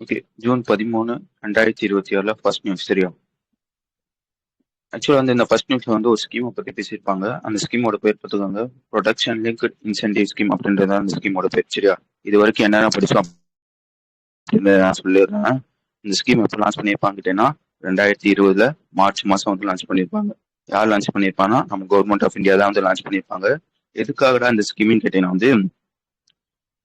Okay. June 13, 2026 first news சரியா? ஆக்சுவலா வந்து இந்த ஃபர்ஸ்ட் நியூஸ்ல வந்து ஒரு ஸ்கீமை பத்தி பேசியிருப்பாங்க. அந்த ஸ்கீமோட பேர் பார்த்துக்கோங்க. ப்ரொடக்ஷன் லிங்க்ட் இன்சென்டிவ் ஸ்கீம் அப்படின்றத அந்த ஸ்கீமோட பேர் சரியா? இது வரைக்கும் என்னென்ன படிச்சோம் அப்படின்னு நான் சொல்லிடுறேன். இந்த ஸ்கீம் எப்போ லான்ச் பண்ணியிருப்பாங்க கேட்டீங்கன்னா 2020 மார்ச் மாசம் வந்து லான்ச் பண்ணியிருப்பாங்க. யார் லான்ச் பண்ணியிருப்பாங்கன்னா நம்ம கவர்மெண்ட் ஆஃப் இந்தியா தான் வந்து லான்ச் பண்ணியிருப்பாங்க. எதுக்காகடா இந்த ஸ்கீம்னு கேட்டீங்கன்னா வந்து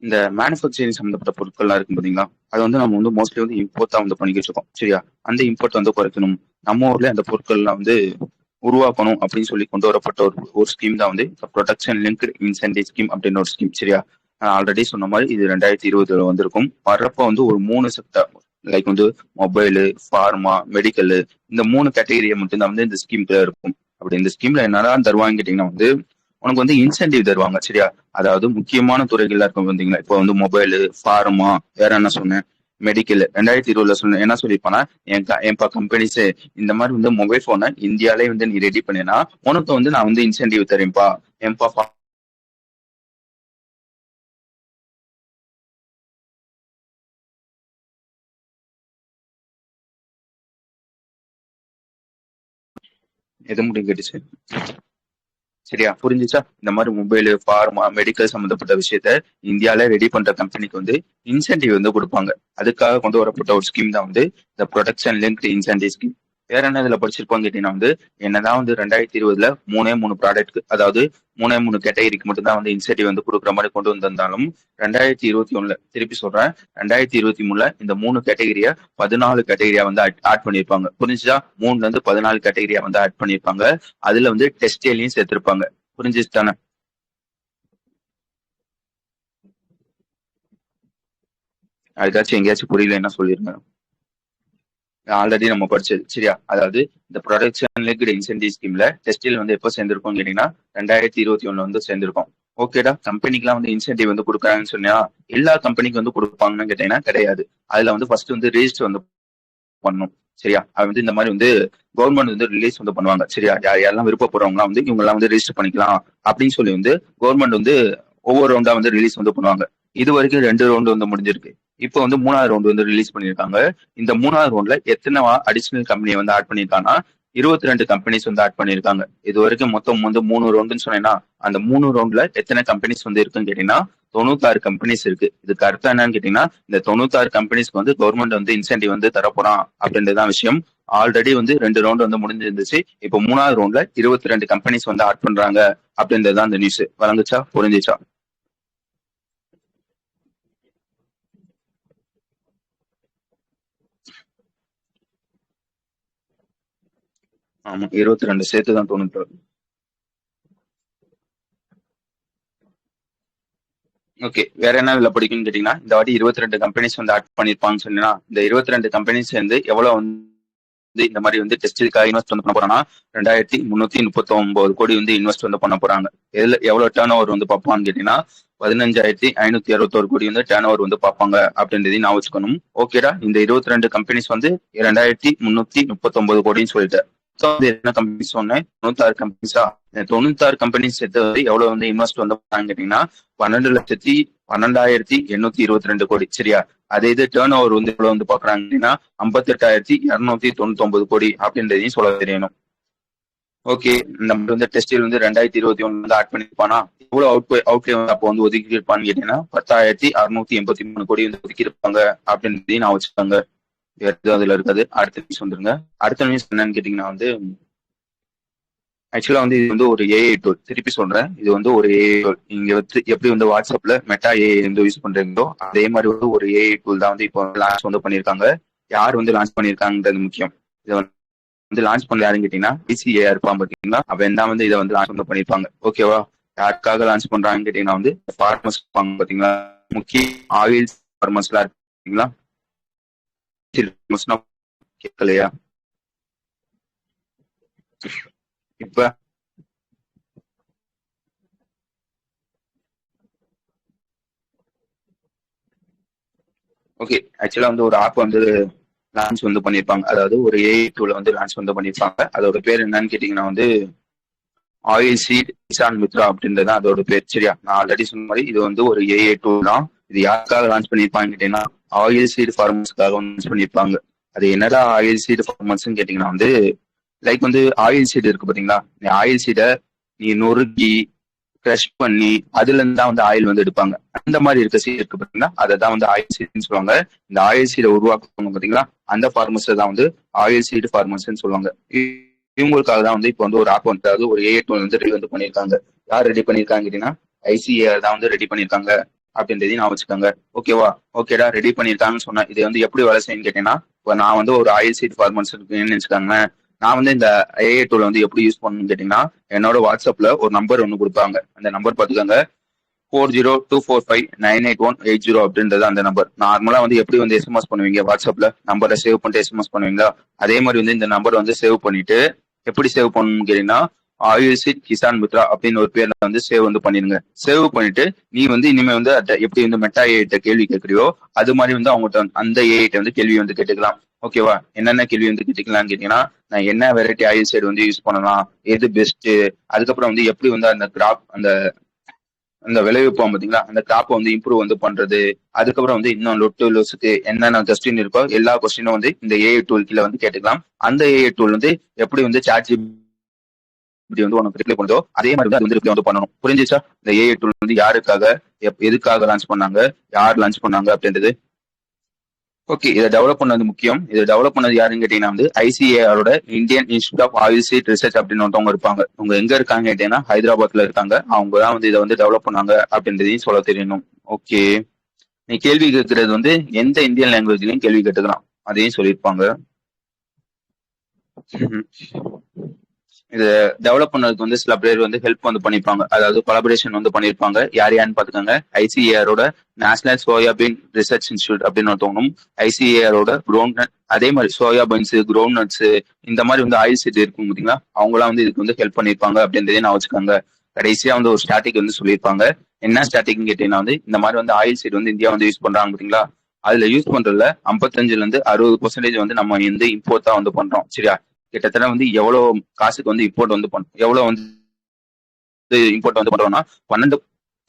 இந்த மேனுஃபேக்சரிங் சம்மந்தப்பட்ட பொருட்கள்லாம் இருக்கும் பாத்தீங்களா, அதை வந்து நம்ம வந்து மோஸ்ட்லி வந்து இம்போர்ட் தான் வந்து பண்ணிக்கிட்டு இருக்கோம் சரியா? அந்த இம்போர்ட் வந்து குறைக்கணும், நம்ம ஊர்ல அந்த பொருட்கள்லாம் வந்து உருவாக்கணும் அப்படின்னு சொல்லி கொண்டு வரப்பட்ட ஒரு ஸ்கீம் தான் வந்து ப்ரொடக்ஷன் லிங்க்டு இன்சென்டிவ் ஸ்கீம் அப்படின்னு ஒரு ஸ்கீம் சரியா? நான் ஆல்ரெடி சொன்ன மாதிரி இது 2020 வந்திருக்கும். வர்றப்ப வந்து ஒரு 3 செக்டர் லைக் வந்து மொபைலு, ஃபார்மா, மெடிக்கல், இந்த 3 கேட்டகரியை மட்டும்தான் வந்து இந்த ஸ்கீம்ல இருக்கும். அப்படி இந்த ஸ்கீம்ல என்னதான் தருவாங்க கேட்டீங்கன்னா வந்து உனக்கு வந்து இன்சென்டிவ் தருவாங்க சரியா? அதாவது முக்கியமான துறைகள்லாம் இருக்கும் பார்த்தீங்களா, இப்போ வந்து மொபைலு, ஃபார்மா, வேற என்ன சொன்னேன், மெடிக்கல். 2020 சொன்ன என்ன சொல்லியிருப்பானா, என் கம்பெனிஸ் இந்த மாதிரி வந்து மொபைல் போனை இந்தியாலே வந்து நீ ரெடி பண்ணினா உனக்கு வந்து நான் வந்து இன்சென்டிவ் தரேன்ப்பா என்பா. எது முடியும் கேட்டுச்சு சரியா? புரிஞ்சுச்சா? இந்த மாதிரி மொபைல், ஃபார்மா, மெடிக்கல் சம்பந்தப்பட்ட விஷயத்த இந்தியால ரெடி பண்ற கம்பெனிக்கு வந்து இன்சென்டிவ் வந்து கொடுப்பாங்க. அதுக்காக கொண்டு வரப்பட்ட ஒரு ஸ்கீம் தான் வந்து இந்த ப்ரொடக்ஷன் லிங்க்டு இன்சென்டிவ் ஸ்கீம். வேற என்ன இதுல படிச்சிருப்போம் கேட்டீங்கன்னா வந்து என்னதான் வந்து 2020 3 ப்ராடக்ட், அதாவது 3 கேட்டகரிக்கு மட்டும் தான் வந்து இன்சென்டிவ் வந்து கொடுக்குற மாதிரி கொண்டு வந்திருந்தாலும் 2021 திருப்பி சொல்றேன், 2023 இந்த 3 கேட்டகரியா 14 கேட்டகரியா வந்து ஆட் பண்ணிருப்பாங்க. புரிஞ்சுச்சா? 3ல இருந்து 14 கேட்டகரியா வந்து ஆட் பண்ணிருப்பாங்க. அதுல வந்து டெக்ஸ்டைலையும் சேர்த்திருப்பாங்க. புரிஞ்சுச்சு தானே? அதுக்காச்சும் எங்கேயாச்சும் புரியல என்ன சொல்லிருங்க. ஆல்ரெடி நம்ம படிச்சது சரியா? அதாவது இந்த ப்ரொடக்ஷன் லிங்க்டு இன்சென்டிவ் ஸ்கீம்ல டெக்ஸ்டைல் வந்து எப்போ சேர்ந்திருக்கும் கேட்டீங்கன்னா 2021 வந்து சேர்ந்திருக்கும். ஓகேடா? கம்பெனிக்குலாம் வந்து இன்சென்டிவ் வந்து கொடுக்குறாங்கன்னு சொன்னா எல்லா கம்பெனிக்கு வந்து கொடுப்பாங்கன்னு கேட்டீங்கன்னா கிடையாது. அதுல வந்து ஃபர்ஸ்ட் வந்து ரெஜிஸ்டர் வந்து பண்ணணும் சரியா? அது வந்து இந்த மாதிரி வந்து கவர்மெண்ட் வந்து ரிலீஸ் வந்து பண்ணுவாங்க சரியா? யாரெல்லாம் விருப்பப்படுறவங்களாம் வந்து இவங்க எல்லாம் வந்து ரெஜிஸ்டர் பண்ணிக்கலாம் அப்படின்னு சொல்லி வந்து கவர்மெண்ட் வந்து ஒவ்வொரு ரவுண்டா வந்து ரிலீஸ் வந்து பண்ணுவாங்க. இது வரைக்கும் 2 ரவுண்டு வந்து முடிஞ்சிருக்கு. இப்போ வந்து 3வது ரவுண்டு வந்து ரிலீஸ் பண்ணியிருக்காங்க. இந்த 3வது ரவுண்ட்ல எத்தனை அடிஷனல் கம்பெனி வந்து ஆட் பண்ணியிருக்காங்கன்னா 22 கம்பெனிஸ் வந்து ஆட் பண்ணியிருக்காங்க. இது வரைக்கும் மொத்தம் வந்து 3 ரவுண்டுன்னு சொன்னேன்னா அந்த 3 ரவுண்ட்ல எத்தனை கம்பெனிஸ் வந்து இருக்குன்னு கேட்டீங்கன்னா 96 கம்பெனிஸ் இருக்கு. இதுக்கு அர்த்தம் என்னன்னு கேட்டீங்கன்னா இந்த 96 கம்பெனிஸ்க்கு வந்து கவர்மெண்ட் வந்து இன்சென்டிவ் வந்து தரப்போறான் அப்படின்றதான் விஷயம். ஆல்ரெடி வந்து 2 ரவுண்ட் வந்து முடிஞ்சிருந்துச்சு. இப்போ 3வது ரவுண்ட்ல 22 கம்பெனிஸ் வந்து ஆட் பண்றாங்க அப்படின்றதுதான் இந்த நியூஸ். வழங்குச்சா? புரிஞ்சுச்சா? ஆமா, 22 சேர்த்து தான் 96. ஓகே. வேற என்ன இதுல படிக்கும்னு கேட்டீங்கன்னா இந்த வாட்டி 22 கம்பெனிஸ் வந்து ஆட் பண்ணிருப்பாங்கன்னு சொன்னா இந்த 22 கம்பெனிஸ் வந்து எவ்வளவு வந்து இந்த மாதிரி வந்து டெஸ்டிலுக்காக இன்வெஸ்ட் வந்து பண்ண போறாங்கன்னா 2339 கோடி வந்து இன்வெஸ்ட் வந்து பண்ண போறாங்க. எதுல எவ்வளவு டேர்ன் ஓவர் வந்து பார்ப்பான்னு கேட்டீங்கன்னா 15,561 கோடி வந்து டேர்ன் ஓவர் வந்து பார்ப்பாங்க அப்படின்றதையும் நான் வச்சுக்கணும். ஓகேடா? இந்த 22 கம்பெனிஸ் வந்து 2339 கோடின்னு சொல்லிட்டு என்ன கம்பெனிஸ் சொன்னேன்? 96 கம்பெனிஸா? 96 கம்பெனிஸ் சேர்த்து வந்து எவ்வளவு வந்து இன்வெஸ்ட் வந்து பண்ணாங்க கேட்டீங்கன்னா 12,12,822 கோடி சரியா? அதே இது டேர்ன் ஓவர் வந்து எவ்வளவு வந்து பாக்குறாங்கன்னா 58,299 கோடி அப்படின்றதையும் சொல்ல தெரியணும். ஓகே. நம்ம வந்து டெஸ்டில் வந்து 2021 வந்து ஆட் பண்ணிருப்பானா எவ்வளவு அவுட்லே வந்து அப்போ வந்து ஒதுக்கி இருப்பான்னு கேட்டீங்கன்னா 10,683 கோடி வந்து ஒதுக்கி இருப்பாங்க அப்படின்றதையும் நான் வச்சுக்காங்க. அதுல இருக்காது. அடுத்த நியூஸ் வந்துருங்க. அடுத்த நியூஸ் என்னன்னு கேட்டீங்கன்னா வந்து ஆக்சுவலா வந்து இது வந்து ஒரு ஏஐ டூல். திருப்பி சொல்றேன், இது வந்து ஒரு ஏஐ டூல். நீங்க வந்து எப்படி வந்து வாட்ஸ்அப்ல மெட்டா ஏஐ வந்து யூஸ் பண்றீங்களோ அதே மாதிரி வந்து ஒரு ஏஐ டூல் தான் வந்து இப்போ லான்ச் வந்து பண்ணிருக்காங்க. யார் வந்து லான்ச் பண்ணிருக்காங்கன்றது முக்கியம். இதை வந்து லான்ச் பண்ணல யாருன்னு கேட்டீங்கன்னா பிசிஏஆர் இருப்பான் பாத்தீங்கன்னா அவன் தான் வந்து இதை வந்து லான்ச் வந்து பண்ணிருப்பாங்க. ஓகேவா? யாருக்காக லான்ச் பண்றாங்கன்னு கேட்டீங்கன்னா வந்து ஃபார்மர்ஸ் இருப்பாங்க பாத்தீங்களா, முக்கிய ஆயில் ஃபார்மர்ஸ் எல்லாம் இருக்கீங்களா? கேட்கலையா இப்ப? ஓகே. ஆக்சுவலா வந்து ஒரு ஆப் வந்து லான்ச் வந்து பண்ணிருப்பாங்க. அதாவது ஒரு ஏஐ டூல வந்து லான்ச் வந்து பண்ணிருப்பாங்க. அதோட பேர் என்னன்னு கேட்டீங்கன்னா வந்து ஆயில் சீட் கிசான் மித்ரா அப்படின்றது அதோட பேர் சரியா? நான் ஆல்ரெடி சொன்ன மாதிரி இது வந்து ஒரு ஏஐ டூல் தான். இது யாருக்காக லான்ச் பண்ணிருப்பாங்க கேட்டீங்கன்னா ஆயில் சீடு ஃபார்மர்ஸ்க்காக வந்து பண்ணியிருப்பாங்க. அது என்னடா ஆயில் சீடு ஃபார்மர்ஸ்ன்னு கேட்டீங்கன்னா வந்து லைக் வந்து ஆயில் சீடு இருக்கு பாத்தீங்களா, இந்த ஆயில் சீடை நீ நொறுக்கி க்ரஷ் பண்ணி அதுல இருந்து தான் வந்து ஆயில் வந்து எடுப்பாங்க. அந்த மாதிரி இருக்க சீடு இருக்கு பாத்தீங்களா, அதை தான் வந்து ஆயில் சீடுன்னு சொல்லுவாங்க. இந்த ஆயில் சீடை உருவாக்குவாங்க பாத்தீங்களா, அந்த ஃபார்மர்ஸ் தான் வந்து ஆயில் சீடு ஃபார்மர்ஸ்ன்னு சொல்லுவாங்க. இவங்களுக்காக தான் வந்து இப்போ வந்து ஒரு ஆப் வந்து ஒரு ஏஐ டூல் வந்து ரெடி வந்து பண்ணியிருக்காங்க. யார் ரெடி பண்ணியிருக்காங்க கேட்டீங்கன்னா ஐசிஏஆர் தான் வந்து ரெடி பண்ணியிருக்காங்க அப்படின்றதையும் நான் வச்சுக்கோங்க. ஓகேவா? ஓகேடா, ரெடி பண்ணியிருக்காங்கன்னு சொன்னேன். இது வந்து எப்படி வேலை செய்யுன்னு கேட்டீங்கன்னா, இப்போ நான் வந்து ஒரு ஆயில் சீட் ஃபார்மர்ஸ் இருக்குன்னு வச்சுக்காங்க. நான் வந்து இந்த ஏஐ டூல் வந்து எப்படி யூஸ் பண்ணணும்னு கேட்டீங்கன்னா, என்னோட வாட்ஸ்அப்ல ஒரு நம்பர் ஒன்று கொடுப்பாங்க. அந்த நம்பர் பார்த்துக்கோங்க, 4024598180 அப்படின்றது அந்த நம்பர். நார்மலா வந்து எப்படி வந்து எஸ்எம்எஸ் பண்ணுவீங்க, வாட்ஸ்அப்ல நம்பரை சேவ் பண்ணிட்டு எஸ்எம்எஸ் பண்ணுவீங்களா, அதே மாதிரி வந்து இந்த நம்பர் வந்து சேவ் பண்ணிட்டு எப்படி சேவ் பண்ணணும்னு கேட்டீங்கன்னா, ஆயுஷித் கிசான் மித்ரா அப்படின்னு ஒரு பேர்ல வந்து சேவ் வந்து பண்ணிருங்க. சேவ் பண்ணிட்டு நீ வந்து இனிமே வந்து எப்படி வந்து மெட்டா ஏஐட்ட கேள்வி கேட்கறியோ அது மாதிரி வந்து அவங்ககிட்ட அந்த ஏஐட்ட வந்து கேள்வி வந்து கேட்டுக்கலாம். ஓகேவா? என்னென்ன கேள்வி வந்து கேட்டுக்கலாம்னு கேட்டீங்கன்னா, நான் என்ன வெரைட்டி ஆயில் சைடு வந்து யூஸ் பண்ணலாம், எது பெஸ்ட், அதுக்கப்புறம் வந்து எப்படி வந்து அந்த கிராப் அந்த அந்த விளைவிப்போம் பாத்தீங்களா, அந்த கிராப்பை வந்து இம்ப்ரூவ் வந்து பண்றது, அதுக்கப்புறம் வந்து இன்னும் லொட்டு லொசுக்கு என்னென்ன கொஸ்டின் இருக்கோ எல்லா கொஸ்டினும் வந்து இந்த ஏஐ டூல் கீழே வந்து கேட்டுக்கலாம். அந்த ஏஐ டூல் வந்து எப்படி வந்து சாட் இப்படி வந்து உனக்கு ரிப்ளை பண்ணுதோ அதே மாதிரி வந்து அது வந்து ரிப்ளை வந்து பண்ணணும். புரிஞ்சிச்சா? இந்த ஏஐ டூல் வந்து யாருக்காக எதுக்காக லான்ச் பண்ணாங்க, யார் லான்ச் பண்ணாங்க அப்படின்றது. ஓகே, இதை டெவலப் பண்ணது முக்கியம். இதை டெவலப் பண்ணது யாருன்னு கேட்டீங்கன்னா வந்து ஐசிஏஆரோட Indian institute of oil seed research அப்படின்னு ஒருத்தவங்க இருப்பாங்க. அவங்க எங்க இருக்காங்க கேட்டீங்கன்னா ஹைதராபாத்ல இருக்காங்க. அவங்க தான் வந்து இதை வந்து டெவலப் பண்ணாங்க அப்படின்றதையும் சொல்ல தெரியணும். ஓகே, நீ கேள்வி கேட்கறது வந்து எந்த இந்தியன் லாங்குவேஜ்லயும் கேள்வி கேட்டுக்கலாம், அதையும் சொல்லியிருப்பாங்க. இது டெவலப் பண்ணதுக்கு வந்து சில பேர் வந்து ஹெல்ப் வந்து பண்ணிருப்பாங்க, அதாவது கொலாபரேஷன் வந்து பண்ணிருப்பாங்க. யாருன்னு பாத்துக்கோங்க, ஐசிஏஆரோட நேஷனல் சோயாபீன் ரிசர்ச் இன்ஸ்டியூட் அப்படின்னு ஒருத்தவங்களும், ஐசிஏஆரோட கிரவுண்ட் நட், அதே மாதிரி சோயாபீன்ஸ், கிரவுண்ட் நட்ஸ், இந்த மாதிரி வந்து ஆயில் சீட் இருக்கும் பாத்தீங்களா, அவங்களாம் வந்து இதுக்கு வந்து ஹெல்ப் பண்ணிருப்பாங்க அப்படின்றதே நான் வச்சுக்கோங்க. கடைசியா வந்து ஒரு ஸ்டாட்டிக் வந்து சொல்லியிருப்பாங்க. என்ன ஸ்டாட்டிக்னு கேட்டீங்கன்னா வந்து இந்த மாதிரி வந்து ஆயில் சீட் வந்து இந்தியா வந்து யூஸ் பண்றாங்க பாத்தீங்களா, அதுல யூஸ் பண்றதுல 55% வந்து நம்ம வந்து இம்போர்ட் தான் வந்து பண்றோம். சரியா? கிட்டத்தட்ட வந்து எவ்வளவு காசுக்கு வந்து இம்போர்ட் வந்து எவ்வளவு வந்து இம்போர்ட் வந்து பண்றோம்னா 12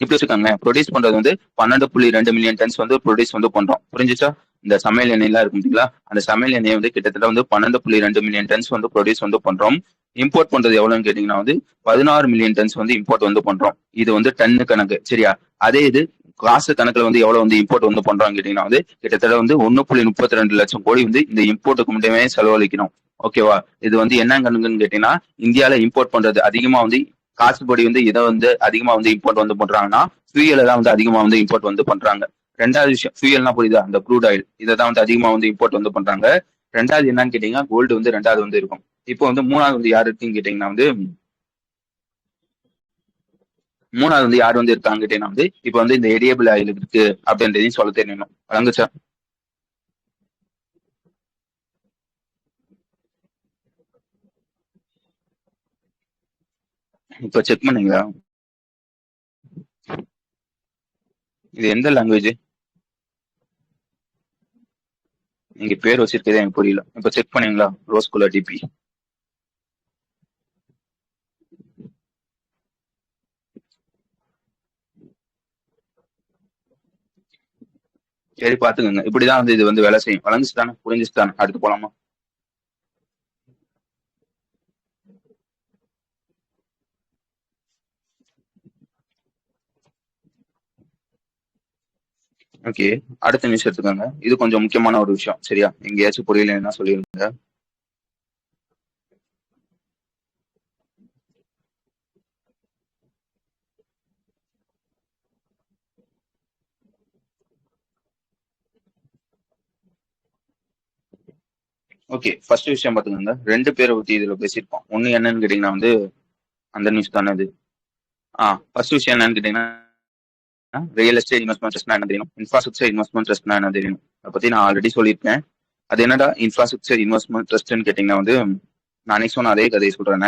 இப்படி வச்சுக்காங்க, ப்ரொடியூஸ் பண்றது வந்து 12.2 மில்லியன் டன்ஸ் வந்து ப்ரொடியூஸ் வந்து பண்றோம். புரிஞ்சுச்சா? இந்த சமையல் எண்ணெய் எல்லாம் இருக்கும் பாத்தீங்களா, அந்த சமையல் எண்ணெய் வந்து கிட்டத்தட்ட வந்து 12.2 மில்லியன் டன்ஸ் வந்து ப்ரொடியூஸ் வந்து பண்றோம். இம்போர்ட் பண்றது எவ்வளவுன்னு கேட்டீங்கன்னா வந்து 16 மில்லியன் டன்ஸ் வந்து இம்போர்ட் வந்து பண்றோம். இது வந்து டன்னு கணக்கு. சரியா? அதே இது காசு கணக்குல வந்து எவ்வளவு வந்து இம்போர்ட் வந்து பண்றோம் கேட்டீங்கன்னா வந்து கிட்டத்தட்ட வந்து 1.32 லட்சம் கோடி வந்து இந்த இம்போர்ட்டுக்கு மட்டுமே செலவழிக்கணும். ஓகேவா? இது வந்து என்ன கணக்குன்னு கேட்டீங்கன்னா, இந்தியால இம்போர்ட் பண்றது அதிகமா வந்து காசுபடி வந்து இதை வந்து அதிகமா வந்து இம்போர்ட் வந்து பண்றாங்கன்னா ஃபியூயலை தான் வந்து அதிகமா வந்து இம்போர்ட் வந்து பண்றாங்க. ரெண்டாவது விஷயம், ஃபியூயல்னா புரியுதா, அந்த க்ரூட் ஆயில், இதை தான் வந்து அதிகமா வந்து இம்போர்ட் வந்து பண்றாங்க. ரெண்டாவது என்னன்னு கேட்டீங்கன்னா கோல்டு வந்து ரெண்டாவது வந்து இருக்கும். இப்போ வந்து மூணாவது வந்து யாரு இருக்குன்னு கேட்டீங்கன்னா வந்து யார் வந்து இருக்காங்க கேட்டீங்கன்னா வந்து இப்போ வந்து இந்த எடியபிள் ஆயில் இருக்கு அப்படின்றதையும் சொல்ல தெரியணும். வழங்குச்சா? இப்ப செக் பண்ணீங்களா? இது எந்த லாங்குவேஜ் நீங்க பேர் வச்சிருக்கதே எனக்கு புரியல. இப்ப செக் பண்ணீங்களா ரோஸ் குலா டிபி? சரி பாத்துக்கோங்க, இப்படிதான் வந்து இது வந்து வேலை செய்யும். வழங்குச்சு தானே? புரிஞ்சுச்சு தானே? அடுத்து போலாமா? ஓகே, அடுத்த நிமிஷம் எடுத்துக்கோங்க. இது கொஞ்சம் முக்கியமான ஒரு விஷயம். சரியா? எங்கேயாச்சும் புரியலன்னா சொல்லிருங்க. ஓகே, ஃபர்ஸ்ட் விஷயம் பாத்துக்கோங்க, ரெண்டு பேரை பத்தி இதுல பேசியிருப்போம். ஒண்ணு என்னன்னு கேட்டீங்கன்னா வந்து அந்த நியூஸ் தானே இது. ஃபர்ஸ்ட் விஷயம் என்னன்னு கேட்டீங்கன்னா, ரியல் எஸ்டேட் இன்வெஸ்ட்மெண்ட் ட்ரஸ்ட்னா என்ன தெரியும், இன்ஃப்ராஸ்ட்ரக்சர் இன்வெஸ்ட்மெண்ட் ட்ரஸ்ட்னா என்ன தெரியும். அதை பத்தி நான் ஆல்ரெடி சொல்லியிருக்கேன். அது என்னடா இன்ஃப்ராஸ்ட்ரக்சர் இன்வெஸ்ட்மெண்ட் ட்ரஸ்ட்னு கேட்டீங்கன்னா வந்து நானே சொன்ன அதே கதையை சொல்றேன்.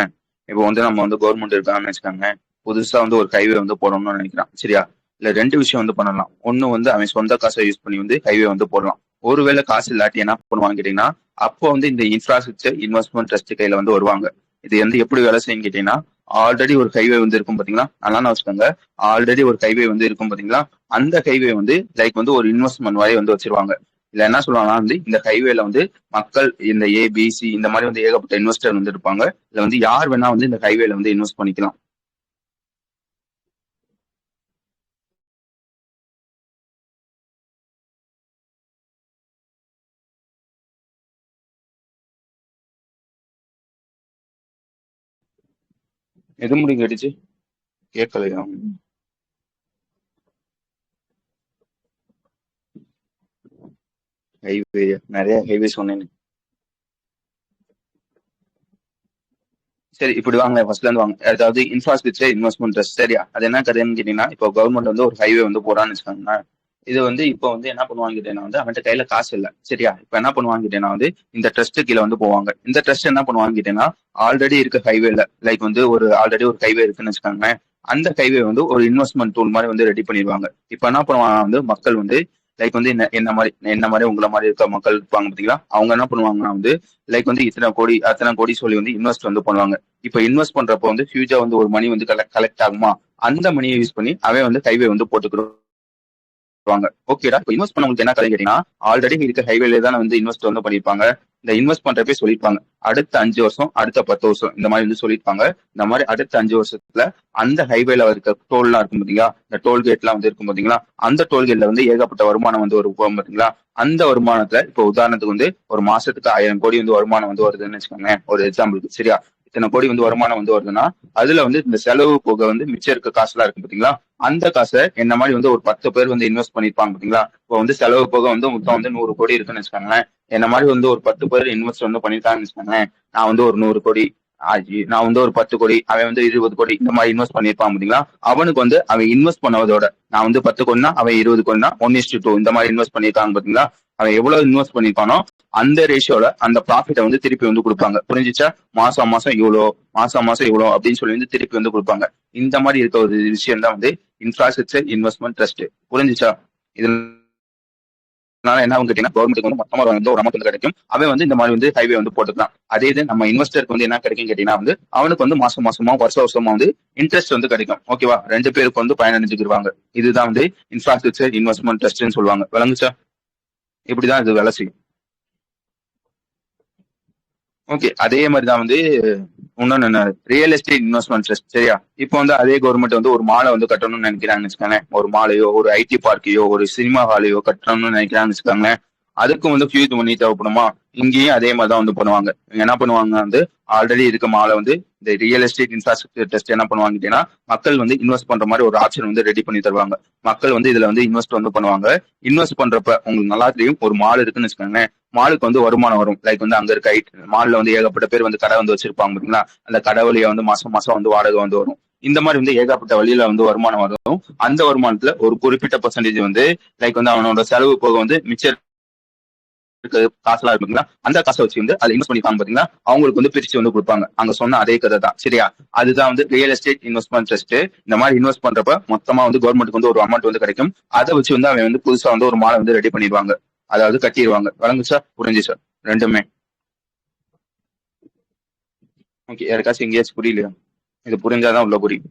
இப்போ வந்து நம்ம வந்து கவர்மெண்ட் இருக்காங்கன்னு வச்சுக்காங்க, புதுசா வந்து ஒரு ஹைவே வந்து போடணும்னு நினைக்கிறான். சரியா? இல்ல ரெண்டு விஷயம் வந்து பண்ணலாம். ஒண்ணு வந்து அவன் சொந்த காசை யூஸ் பண்ணி வந்து ஹைவே வந்து போடலாம். ஒருவேளை காசு இல்லாட்டி என்ன பண்ணுவாங்க கேட்டீங்கன்னா, அப்போ வந்து இந்த இன்ஃப்ராஸ்ட்ரக்சர் இன்வெஸ்ட்மெண்ட் ட்ரஸ்ட் கையில வந்து வருவாங்க. இது வந்து எப்படி வேலை செய்யும் கேட்டீங்கன்னா, ஆல்ரெடி ஒரு ஹைவே வந்து இருக்கும் பாத்தீங்களா, நல்லா நான் வச்சுக்கோங்க. ஆல்ரெடி ஒரு ஹைவே வந்து இருக்கும் பாத்தீங்களா, அந்த ஹைவே வந்து லைக் வந்து ஒரு இன்வெஸ்ட்மெண்ட் மாதிரி வந்து வச்சிருவாங்க. இல்ல என்ன சொல்லுவாங்கன்னா வந்து இந்த ஹைவேல வந்து மக்கள் இந்த ஏபிசி இந்த மாதிரி வந்து ஏகப்பட்ட இன்வெஸ்டர் வந்து இருப்பாங்க. இதுல வந்து யார் வேணா வந்து இந்த ஹைவேல வந்து இன்வெஸ்ட் பண்ணிக்கலாம். எது முடிவு கேட்டுச்சு? கேட்கலையா? ஹைவே, நிறைய ஹைவே சொன்னேன். சரி, இப்படி வாங்க, ஃபர்ஸ்ட்ல இருந்து வாங்க. அதாவது இன்ஃப்ராஸ்ட்ரக்சர் இன்வெஸ்ட்மெண்ட் ட்ரஸ்ட், சரியா? அது என்ன கதைன்னு கேட்டீங்கன்னா, இப்போ கவர்மெண்ட் வந்து ஒரு ஹைவே வந்து போறான்னு வச்சுக்கோங்க. இது வந்து இப்போ வந்து என்ன பண்ணுவாங்க கேட்டீங்கன்னா வந்து அவன்கிட்ட கையில காசு இல்ல, சரியா? இப்ப என்ன பண்ணுவாங்க கேட்டீங்கன்னா வந்து இந்த ட்ரஸ்ட் கீழ வந்து போவாங்க. இந்த ட்ரஸ்ட் என்ன பண்ணுவாங்க கேட்டீங்கன்னா, ஆல்ரெடி இருக்க ஹைவேல லைக் வந்து ஒரு ஆல்ரெடி ஒரு ஹைவே இருக்குன்னு வச்சுக்கோங்க. அந்த ஹைவே வந்து ஒரு இன்வெஸ்ட்மெண்ட் டூல் மாதிரி வந்து ரெடி பண்ணிடுவாங்க. இப்ப என்ன பண்ணுவாங்க வந்து மக்கள் வந்து லைக் வந்து என்ன மாதிரி உங்களை மாதிரி இருக்க மக்கள் இருப்பாங்க பாத்தீங்களா, அவங்க என்ன பண்ணுவாங்கன்னா வந்து லைக் வந்து இத்தனை கோடி அத்தனை கோடி சொல்லி வந்து இன்வெஸ்ட் வந்து பண்ணுவாங்க. இப்ப இன்வெஸ்ட் பண்றப்போ வந்து ஃபியூச்சர் வந்து ஒரு மணி வந்து கலெக்ட் ஆகுமா, அந்த மணியை யூஸ் பண்ணி அவன் வந்து ஹைவே வந்து போட்டுக்கிறோம். ஓகேடா, இப்போ இன்வெஸ்ட் பண்ணவங்களுக்கு என்ன கதை கேட்டீங்கன்னா, ஆல்ரெடி இருக்க ஹைவேல தான் வந்து இன்வெஸ்ட் வந்து பண்ணிருப்பாங்க. இந்த இன்வெஸ்ட் பண்றப்பே சொல்லிருப்பாங்க அடுத்த 5 வருஷம், அடுத்த 10 வருஷம் இந்த மாதிரி வந்து சொல்லிருப்பாங்க. இந்த மாதிரி அடுத்த 5 வருஷத்துல அந்த ஹைவேல இருக்க டோல் எல்லாம் இருக்கும் பாத்தீங்களா, இந்த டோல்கேட் எல்லாம் வந்து இருக்கும் பாத்தீங்களா, அந்த டோல்கேட்ல வந்து ஏகப்பட்ட வருமானம் வந்து ஒரு போகும் பாத்தீங்களா. அந்த வருமானத்துல இப்போ உதாரணத்துக்கு வந்து ஒரு மாசத்துக்கு 1000 கோடி வந்து வருமானம் வந்து வருதுன்னு வச்சுக்கோங்க, ஒரு எக்ஸாம்பிளுக்கு, சரியா? இத்தனை கோடி வந்து வருமானம் வந்து வருதுன்னா அதுல வந்து இந்த செலவு போக வந்து மிச்சம் இருக்க காசு எல்லாம் இருக்கு பாத்தீங்களா, அந்த காசை என்ன மாதிரி வந்து ஒரு 10 பேர் வந்து இன்வெஸ்ட் பண்ணிருப்பாங்க பாத்தீங்களா. இப்போ வந்து செலவு போக வந்து மொத்தம் வந்து 100 கோடி இருக்குன்னு வச்சுக்கோங்களேன். என்ன மாதிரி வந்து ஒரு 10 பேர் இன்வெஸ்ட் வந்து பண்ணிருக்காங்கன்னு வச்சுக்கோங்களேன். நான் வந்து ஒரு 100 கோடி, நான் வந்து ஒரு 10 கோடி, அவன் வந்து 20 கோடி இந்த மாதிரி இன்வெஸ்ட் பண்ணிருப்பான் பாத்தீங்களா. அவனுக்கு வந்து அவன் இன்வெஸ்ட் பண்ணதோட நான் வந்து 10 கோடினா அவன் 20 கோடினா 1:2 இந்த மாதிரி இன்வெஸ்ட் பண்ணிருக்காங்க பாத்தீங்களா. அவன் எவ்வளவு இன்வெஸ்ட் பண்ணிருப்பானோ அந்த ரேஷியோல அந்த ப்ராஃபிட்டை வந்து திருப்பி வந்து கொடுப்பாங்க. புரிஞ்சிச்சா? மாசம் மாசம் இவ்வளோ, மாசம் மாசம் இவ்வளோ அப்படின்னு சொல்லி வந்து திருப்பி வந்து கொடுப்பாங்க. இந்த மாதிரி இருக்க ஒரு விஷயம் தான் வந்து இன்ஃப்ராஸ்ட்ரக்சர் இன்வெஸ்ட்மெண்ட் ட்ரஸ்ட். புரிஞ்சிச்சா? இதனால என்ன ஆகும் கேட்டீங்கன்னா, கவர்மெண்ட்டுக்கு வந்து மொத்தமா வந்து ஒரு அமௌண்ட் வந்து கிடைக்கும். அவன் வந்து இந்த மாதிரி வந்து ஹைவே வந்து போட்டுக்கலாம். அதே இது நம்ம இன்வெஸ்டருக்கு வந்து என்ன கிடைக்கும் கேட்டீங்கன்னா வந்து அவனுக்கு வந்து மாசம் மாசமா வருஷமா வந்து இன்ட்ரெஸ்ட் வந்து கிடைக்கும். ஓகேவா? 2 பேருக்கு வந்து பயனடைஞ்சுக்கிடுவாங்க. இதுதான் வந்து இன்ஃப்ராஸ்ட்ரக்சர் இன்வெஸ்ட்மெண்ட் ட்ரஸ்ட்னு சொல்லுவாங்க. விளங்குச்சா? இப்படிதான் இது வேலை செய்யும். ஓகே, அதே மாதிரி தான் வந்து இன்னொன்னு என்ன, ரியல் எஸ்டேட் இன்வெஸ்ட்மெண்ட் ட்ரஸ்ட், சரியா? இப்போ வந்து அதே கவர்மெண்ட் வந்து ஒரு மாலை வந்து கட்டணும்னு நினைக்கிறாங்கன்னு வச்சுக்கோங்களேன். ஒரு மாலையோ ஒரு ஐடி பார்க்கையோ ஒரு சினிமா ஹாலையோ கட்டணும்னு நினைக்கிறாங்கன்னு வச்சுக்கோங்களேன். அதுக்கும் வந்து ஃபியூஸ் மணி தேவைப்படுமா? இங்கேயும் அதே மாதிரி தான் வந்து பண்ணுவாங்க. இவங்க என்ன பண்ணுவாங்க வந்து ஆல்ரெடி இருக்க மாலை வந்து இந்த ரியல் எஸ்டேட் இன்ஃப்ராஸ்ட்ரக்சர் டெஸ்ட் என்ன பண்ணுவாங்க கேட்டீங்கன்னா, மக்கள் வந்து இன்வெஸ்ட் பண்ற மாதிரி ஒரு ஆப்ஷன் வந்து ரெடி பண்ணி தருவாங்க. மக்கள் வந்து இதுல வந்து இன்வெஸ்ட் வந்து பண்ணுவாங்க. இன்வெஸ்ட் பண்றப்ப உங்களுக்கு நல்லா தெரியும், ஒரு மால் இருக்குன்னு வச்சுக்கோங்களேன். மாலுக்கு வந்து வருமானம் வரும். லைக் வந்து அங்க இருக்க மால்ல வந்து ஏகப்பட்ட பேர் வந்து கடை வந்து வச்சிருப்பாங்க பாத்தீங்களா. அந்த கடை வழியா வந்து மாசம் மாசம் வந்து வாடகை வந்து வரும். இந்த மாதிரி வந்து ஏகப்பட்ட வழியில வந்து வருமானம் வரும். அந்த வருமானத்துல ஒரு குறிப்பிட்ட பர்சன்டேஜ் வந்து லைக் வந்து அவனோட செலவு போக வந்து மிச்சம் காசுலாம் இருக்குங்களா, அந்த காசை வச்சு வந்து அதை இன்வெஸ்ட் பண்ணிருக்காங்க பாத்தீங்களா, அவங்களுக்கு வந்து பிரிச்சு வந்து கொடுப்பாங்க. அங்க சொன்ன அதே கதை தான், சரியா? அதுதான் வந்து ரியல் எஸ்டேட் இன்வெஸ்ட்மெண்ட் ட்ரஸ்ட். இந்த மாதிரி இன்வெஸ்ட் பண்றப்ப மொத்தமா வந்து கவர்மெண்ட்டுக்கு வந்து ஒரு அமௌண்ட் வந்து கிடைக்கும். அதை வச்சு வந்து அவன் வந்து புதுசா வந்து ஒரு மாலை வந்து ரெடி பண்ணிடுவாங்க. அதாவது கட்டிடுவாங்க. வழங்குச்சா? புரிஞ்சுச்சா? ரெண்டுமே. ஓகே, யாருக்காச்சும் எங்கேயாச்சும் புரியலையா? இது புரிஞ்சாதான் உள்ள புரியும்.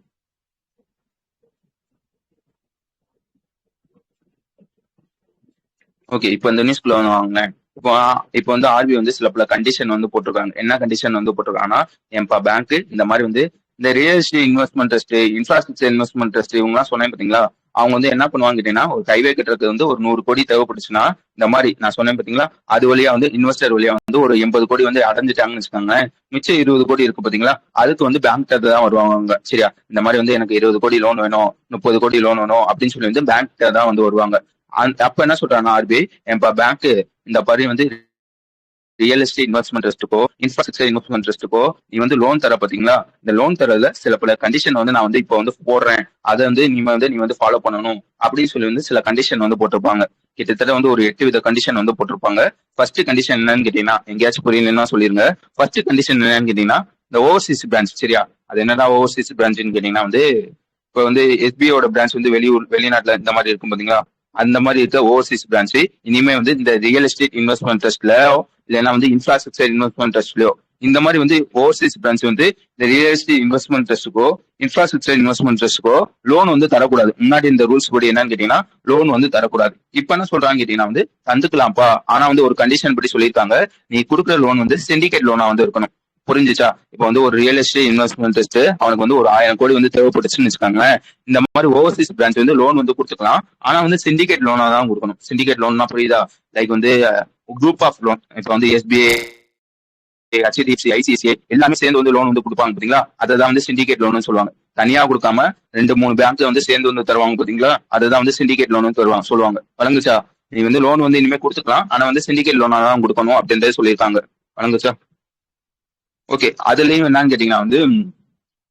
ஓகே, இப்போ இந்த நியூஸ்குள்ள வந்து வாங்களேன். இப்போ இப்போ வந்து ஆர்பி வந்து சில பல கண்டிஷன் வந்து போட்டிருக்காங்க. என்ன கண்டிஷன் வந்து போட்டிருக்காங்கன்னா, என் பேங்க் இந்த மாதிரி வந்து இந்த real estate investment trust, infrastructure investment trust இவங்கலாம் சொன்னேன் பாத்தீங்களா, அவங்க வந்து என்ன பண்ணுவாங்க கேட்டீங்கன்னா, ஒரு ஹைவே கட்டுறதுக்கு வந்து ஒரு 100 கோடி தேவைப்பட்டுச்சுன்னா, இந்த மாதிரி நான் சொன்னேன் பாத்தீங்களா, அது வழியா வந்து இன்வெஸ்டர் வழியா வந்து ஒரு 80 கோடி வந்து அடைஞ்சிட்டாங்கன்னு வச்சுக்கோங்க. மிச்சம் 20 கோடி இருக்கு பாத்தீங்களா, அதுக்கு வந்து பேங்க் தான் வருவாங்க. சரியா? இந்த மாதிரி வந்து எனக்கு 20 கோடி லோன் வேணும், 30 கோடி லோன் வேணும் அப்படின்னு சொல்லி வந்து பேங்க் தான் வந்து வருவாங்க. அப்ப என்ன சொல்றாங்க ஆர்பிஐ, என் பேங்க் இந்த மாதிரி வந்து ரியல் எஸ்டேட் இன்வெஸ்ட்மெண்ட் ட்ரஸ்ட்டுக்கோ இன்ஃப்ராஸ்ட்ரக்சர் இன்வெஸ்ட்மெண்ட் ட்ரஸ்ட்டுக்கோ நீ வந்து லோன் தர பாத்தீங்களா, இந்த லோன் தரதுல சில பல கண்டிஷன் வந்து நான் வந்து இப்போ வந்து போடுறேன், அதை வந்து நீ வந்து ஃபாலோ பண்ணணும் அப்படின்னு சொல்லி வந்து சில கண்டிஷன் வந்து போட்டிருப்பாங்க. கிட்டத்தட்ட வந்து ஒரு 8 வித கண்டிஷன் வந்து போட்டிருப்பாங்க. ஃபர்ஸ்ட் கண்டிஷன் என்னன்னு கேட்டீங்கன்னா, எங்கேயாச்சும் புரியலன்னா சொல்லிருங்க. ஃபர்ஸ்ட் கண்டிஷன் என்னன்னு கேட்டீங்கன்னா, இந்த ஓவர்சீஸ் பிரான்ச், சரியா? அது என்னடா ஓவர்சீஸ் பிரான்ச்னு கேட்டீங்கன்னா வந்து இப்போ வந்து எஸ்பிஐயோட பிரான்ச் வந்து வெளிநாட்டுல இந்த மாதிரி இருக்கும் பாத்தீங்களா, அந்த மாதிரி இருக்க ஓவர்சீஸ் பிரான்ச் இனிமே வந்து இந்த ரியல் எஸ்டேட் இன்வெஸ்ட்மெண்ட் ட்ரஸ்ட்ல இல்லைன்னா வந்து இன்ஃப்ராஸ்ட்ரக்சர் இன்வெஸ்ட்மெண்ட் ட்ரஸ்ட்லயோ இந்த மாதிரி வந்து ஓவர்சீஸ் பிரான்ச் வந்து இந்த ரியல் எஸ்டேட் இன்வெஸ்ட்மெண்ட் ட்ரஸ்ட்டுக்கோ இன்ஃப்ராஸ்ட்ரக்சர் இன்வெஸ்ட்மெண்ட் ட்ரஸ்ட்டுக்கோ லோன் வந்து தரக்கூடாது. முன்னாடி இந்த ரூல்ஸ் படி என்னன்னு கேட்டீங்கன்னா லோன் வந்து தரக்கூடாது. இப்ப என்ன சொல்றாங்க கேட்டீங்கன்னா வந்து தந்துக்கலாம்ப்பா, ஆனா வந்து ஒரு கண்டிஷன் படி சொல்லியிருக்காங்க, நீ கொடுக்குற லோன் வந்து சிண்டிகேட் லோனா வந்து இருக்கணும். புரிஞ்சுச்சா? இப்ப வந்து ஒரு ரியல் எஸ்டேட் இன்வெஸ்ட்மெண்ட் ட்ரஸ்ட் அவனுக்கு வந்து ஒரு 1000 கோடி வந்து தேவைப்பட்டுச்சுன்னு வச்சுக்காங்களேன், இந்த மாதிரி ஓவர்சீஸ் பிரான்ச் வந்து லோன் வந்து கொடுத்துக்கலாம். ஆனா வந்து சிண்டிகேட் லோனா தான் கொடுக்கணும். சிண்டிகேட் லோன்னா புரியுதா? லைக் வந்து குரூப் ஆஃப் லோன். இப்ப வந்து SBI, HDFC, ICICI எல்லாமே சேர்ந்து வந்து லோன் வந்து கொடுப்பாங்க பாத்தீங்களா, அதான் வந்து சிண்டிகேட் லோன் சொல்லுவாங்க. தனியா கொடுக்காம 2-3 பேங்க் வந்து சேர்ந்து வந்து தருவாங்க பாத்தீங்களா, அதுதான் வந்து சிண்டிகேட் லோன் தருவாங்க சொல்லுவாங்க. வழங்குச்சா? நீ வந்து லோன் வந்து இனிமே கொடுத்துக்கலாம், ஆனா வந்து சிண்டிகேட் லோனா தான் கொடுக்கணும் அப்படின்றத சொல்லியிருக்காங்க. வழங்குச்சா? ஓகே. அதுலயும் என்னன்னு கேட்டீங்கன்னா வந்து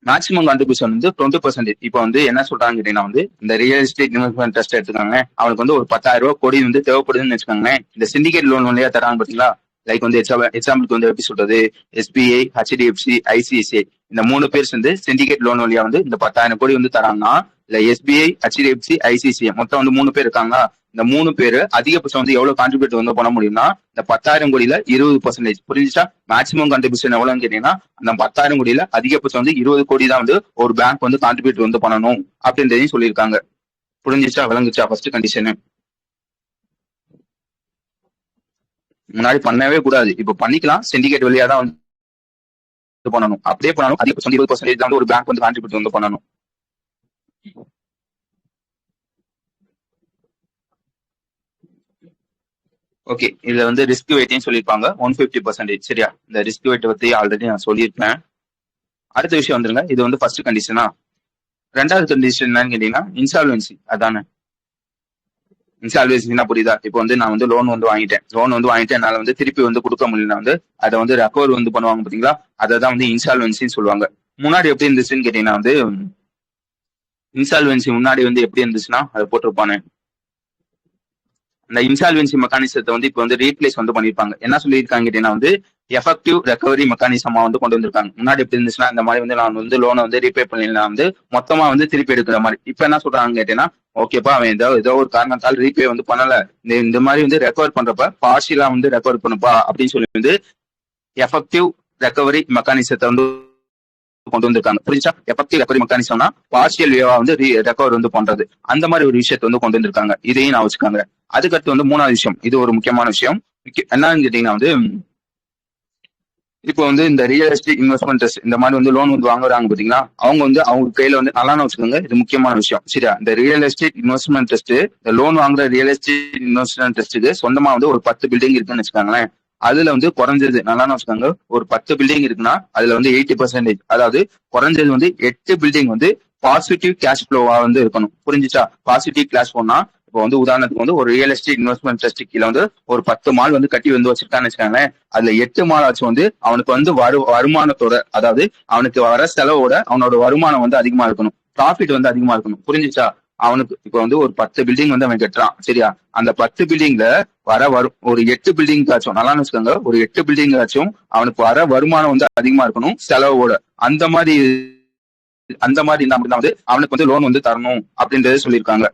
மேக்ஸிமம் கான்ட்ரிபியூஷன் வந்து 20%. இப்போ வந்து என்ன சொல்றாங்க கேட்டீங்கன்னா வந்து இந்த ரியல் எஸ்டேட் இன்வெஸ்ட்மெண்ட் ட்ரஸ்ட் எடுத்துக்காங்க, அவனுக்கு வந்து ஒரு 10,000 ரூபாய் கோடி வந்து தேவைப்படுதுன்னு வச்சுக்காங்க. இந்த சிண்டிகேட் லோன் வழியா தராங்க பாத்தீங்களா, லைக் வந்து எக்ஸாம்பிளுக்கு வந்து எப்படி சொல்றது, SBI, HDFC, ICICI இந்த 3 பேர் வந்து சிண்டிகேட் லோன் வழியா வந்து இந்த 10,000 கோடி வந்து தராங்கன்னா, இல்ல SBI, HDFC, ICICI மொத்தம் வந்து 3 பேர் இருக்காங்க. இந்த 3 பேரு அதிகபட்சம் வந்து எவ்வளவு கான்ட்ரிபியூட் வந்து பண்ண முடியும்னா இந்த 10,000 கோடியில 20%. புரிஞ்சுச்சா? மேக்ஸிமம் கான்ட்ரிபியூஷன் எவ்வளவுன்னு கேட்டீங்கன்னா அந்த 10,000 கோடியில அதிகபட்சம் வந்து 20 கோடி தான் வந்து ஒரு பேங்க் வந்து கான்ட்ரிபியூட் வந்து பண்ணணும் அப்படின்றதையும் சொல்லியிருக்காங்க. புரிஞ்சுச்சா? விளங்குச்சா? First condition. முன்னாடி பண்ணவே கூடாது, இப்ப பண்ணிக்கலாம். சிண்டிகேட் வழியா தான் வந்து பண்ணணும். அப்படியே பண்ணணும் அதிகபட்சம் 20% தான் வந்து ஒரு பேங்க் வந்து கான்ட்ரிபியூட் வந்து பண்ணணும். ஓகே. இதுல வந்து ரிஸ்க் வெயிட்டையும் சொல்லியிருப்பாங்க 150%. சரியா? இந்த ரிஸ்க் வெயிட் பத்தி ஆல்ரெடி நான் சொல்லியிருப்பேன். அடுத்த விஷயம் வந்துருங்க, இது வந்து ஃபர்ஸ்ட் கண்டிஷனா. ரெண்டாவது கண்டிஷன் என்னன்னு கேட்டீங்கன்னா இன்சால்வன்சி. அதானே இன்சால்வன்சினா புரியுதா? இப்போ வந்து நான் வந்து லோன் வந்து வாங்கிட்டேன் என்னால வந்து திருப்பி வந்து கொடுக்க முடியல, வந்து அதை வந்து ரெக்கவர் வந்து பண்ணுவாங்க பாத்தீங்களா, அதை தான் வந்து இன்சால்வன்சின்னு சொல்லுவாங்க. முன்னாடி எப்படி இருந்துச்சுன்னு கேட்டீங்கன்னா வந்து இன்சால்வன்சி முன்னாடி வந்து எப்படி இருந்துச்சுன்னா அதை போட்டிருப்பானே, இந்த இன்சால்வன்சி மெக்கானிசத்தை வந்து இப்போ வந்து ரீப்ளேஸ் வந்து பண்ணிருப்பாங்க. என்ன சொல்லியிருக்காங்க கேட்டீங்கன்னா வந்து எஃபெக்டிவ் ரெக்கவரி மெக்கானிசமா வந்து கொண்டு வந்திருக்காங்க. முன்னாடி எப்படி இருந்துச்சுன்னா இந்த மாதிரி வந்து நான் வந்து லோனை வந்து ரீபே பண்ணலாம் வந்து மொத்தமா வந்து திருப்பி எடுக்கிற மாதிரி. இப்ப என்ன சொல்றாங்க கேட்டீங்கன்னா, ஓகேப்பா அவன் ஏதோ ஒரு காரணத்தால் ரீபே வந்து பண்ணல, இந்த மாதிரி வந்து ரெக்கவர் பண்றப்ப பார்ஷியலா வந்து ரெக்கவர் பண்ணுப்பா அப்படின்னு சொல்லி வந்து எஃபெக்டிவ் ரெக்கவரி மெக்கானிசத்தை வந்து கொண்டு வந்திருக்காங்க. புரிஞ்சா? எஃபெக்டிவ் ரெக்கவரி மெக்கானிசம்னா பார்ஷியல் வேவா வந்து ரெக்கவர் வந்து பண்றது, அந்த மாதிரி ஒரு விஷயத்தை வந்து கொண்டு வந்திருக்காங்க. இதையும் நான் வச்சுக்காங்க. அதுக்கடுத்து வந்து மூணாவது விஷயம், இது ஒரு முக்கியமான விஷயம். என்னன்னு கேட்டீங்கன்னா வந்து இப்போ வந்து இந்த ரியல் எஸ்டேட் இன்வெஸ்ட்மெண்ட் ட்ரஸ்ட் இந்த மாதிரி வந்து லோன் வந்து வாங்குறாங்க பாத்தீங்களா, அவங்க வந்து அவங்க கையில வந்து நல்லா வச்சுக்கோங்க, இது முக்கியமான விஷயம். சரியா? இந்த ரியல் எஸ்டேட் இன்வெஸ்ட்மெண்ட் ட்ரஸ்ட், இந்த லோன் வாங்குற ரியல் எஸ்டேட் இன்வெஸ்ட்மெண்ட் ட்ரஸ்ட்டுக்கு சொந்தமா வந்து ஒரு 10 பில்டிங் இருக்குன்னு வச்சுக்காங்களேன். அதுல வந்து குறைஞ்சது நல்லா வச்சுக்கோங்க, ஒரு 10 பில்டிங் இருக்குன்னா அதுல வந்து 80%, அதாவது குறைஞ்சது வந்து 8 பில்டிங் வந்து பாசிட்டிவ் கேஷ் ஃப்ளோவா வந்து இருக்கணும். புரிஞ்சுச்சா? பாசிட்டிவ் கேஷ் ஃப்ளோனா இப்போ வந்து உதாரணத்துக்கு வந்து ஒரு ரியல் எஸ்டேட் இன்வெஸ்ட்மெண்ட் ட்ரஸ்ட் கீழே வந்து ஒரு 10 மால் வந்து கட்டி வந்து வச்சிருக்கான்னு வச்சுக்காங்களேன், அதுல 8 மால் ஆச்சு வந்து அவனுக்கு வந்து வருமானத்தோட, அதாவது அவனுக்கு வர செலவோட அவனோட வருமானம் வந்து அதிகமா இருக்கணும், ப்ராஃபிட் வந்து அதிகமா இருக்கணும். புரிஞ்சுச்சா? அவனுக்கு இப்ப வந்து ஒரு 10 பில்டிங் வந்து அவன் கட்டுறான். சரியா? அந்த 10 பில்டிங்ல ஒரு 8 பில்டிங் ஆச்சும் நல்லா வச்சுக்கோங்க, ஒரு 8 பில்டிங் ஆச்சும் அவனுக்கு வர வருமானம் வந்து அதிகமா இருக்கணும் செலவோட. அந்த மாதிரி இருந்தா வந்து அவனுக்கு வந்து லோன் வந்து தரணும் அப்படின்றத சொல்லியிருக்காங்க.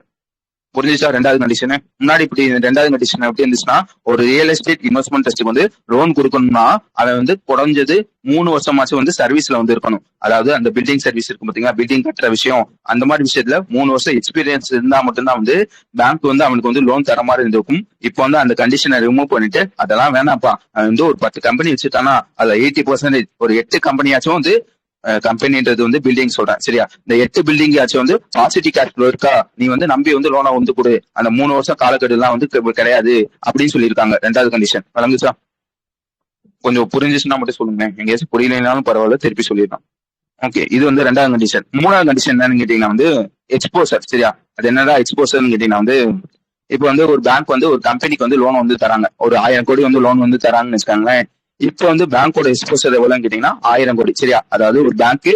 புரிஞ்சுச்சா? ரெண்டாவது கண்டிஷன். முன்னாடி இப்படி ரெண்டாவது கண்டிஷன் எப்படி இருந்துச்சுன்னா, ஒரு ரியல் எஸ்டேட் இன்வெஸ்ட்மெண்ட் ட்ரஸ்ட் வந்து லோன் கொடுக்கணும்னா அவன் வந்து குறைஞ்சது 3 வருஷமாச்சும் வந்து சர்வீஸ்ல வந்து இருக்கணும். அதாவது அந்த பில்டிங் சர்வீஸ் இருக்கும் பாத்தீங்களா, பில்டிங் கட்டுற விஷயம், அந்த மாதிரி விஷயத்துல 3 வருஷம் எக்ஸ்பீரியன்ஸ் இருந்தா மட்டும்தான் வந்து பேங்க் வந்து அவனுக்கு வந்து லோன் தர மாதிரி இருந்திருக்கும். இப்போ வந்து அந்த கண்டிஷனை ரிமூவ் பண்ணிட்டு அதெல்லாம் வேணாம்ப்பா, அவன் வந்து ஒரு 10 கம்பெனி வச்சுட்டானா அதுல 80% ஒரு 8 கம்பெனியாச்சும் வந்து கம்பெனின்றது வந்து பில்டிங் சொல்றேன். சரியா? இந்த 8 பில்டிங் ஆச்சும் வந்து பாசிட்டிவ் கேஷ் ஃப்ளோ இருக்கா, நீ வந்து நம்பி வந்து லோனா வந்து கொடு, அந்த 3 வருஷம் காலக்கெடு எல்லாம் வந்து கிடையாது அப்படின்னு சொல்லியிருக்காங்க. ரெண்டாவது கண்டிஷன். வழங்குச்சா? கொஞ்சம் புரிஞ்சுச்சுன்னா மட்டும் சொல்லுங்க, எங்கேயாச்சும் புரியலைனாலும் பரவாயில்ல, திருப்பி சொல்லிடலாம். ஓகே. இது வந்து ரெண்டாவது கண்டிஷன். மூணாவது கண்டிஷன் என்னன்னு கேட்டீங்கன்னா வந்து எக்ஸ்போசர். சரியா? அது என்னடா எக்ஸ்போசர்னு கேட்டீங்கன்னா வந்து இப்போ வந்து ஒரு பேங்க் வந்து ஒரு கம்பெனிக்கு வந்து லோன் வந்து தராங்க, ஒரு 1000 கோடி வந்து லோன் வந்து தராங்கன்னு வச்சுக்காங்களேன். இப்ப வந்து பேங்கோட எக்ஸ்போசர் எவ்வளவுன்னு கேட்டீங்கன்னா 1000 கோடி. சரியா? அதாவது ஒரு பேங்க்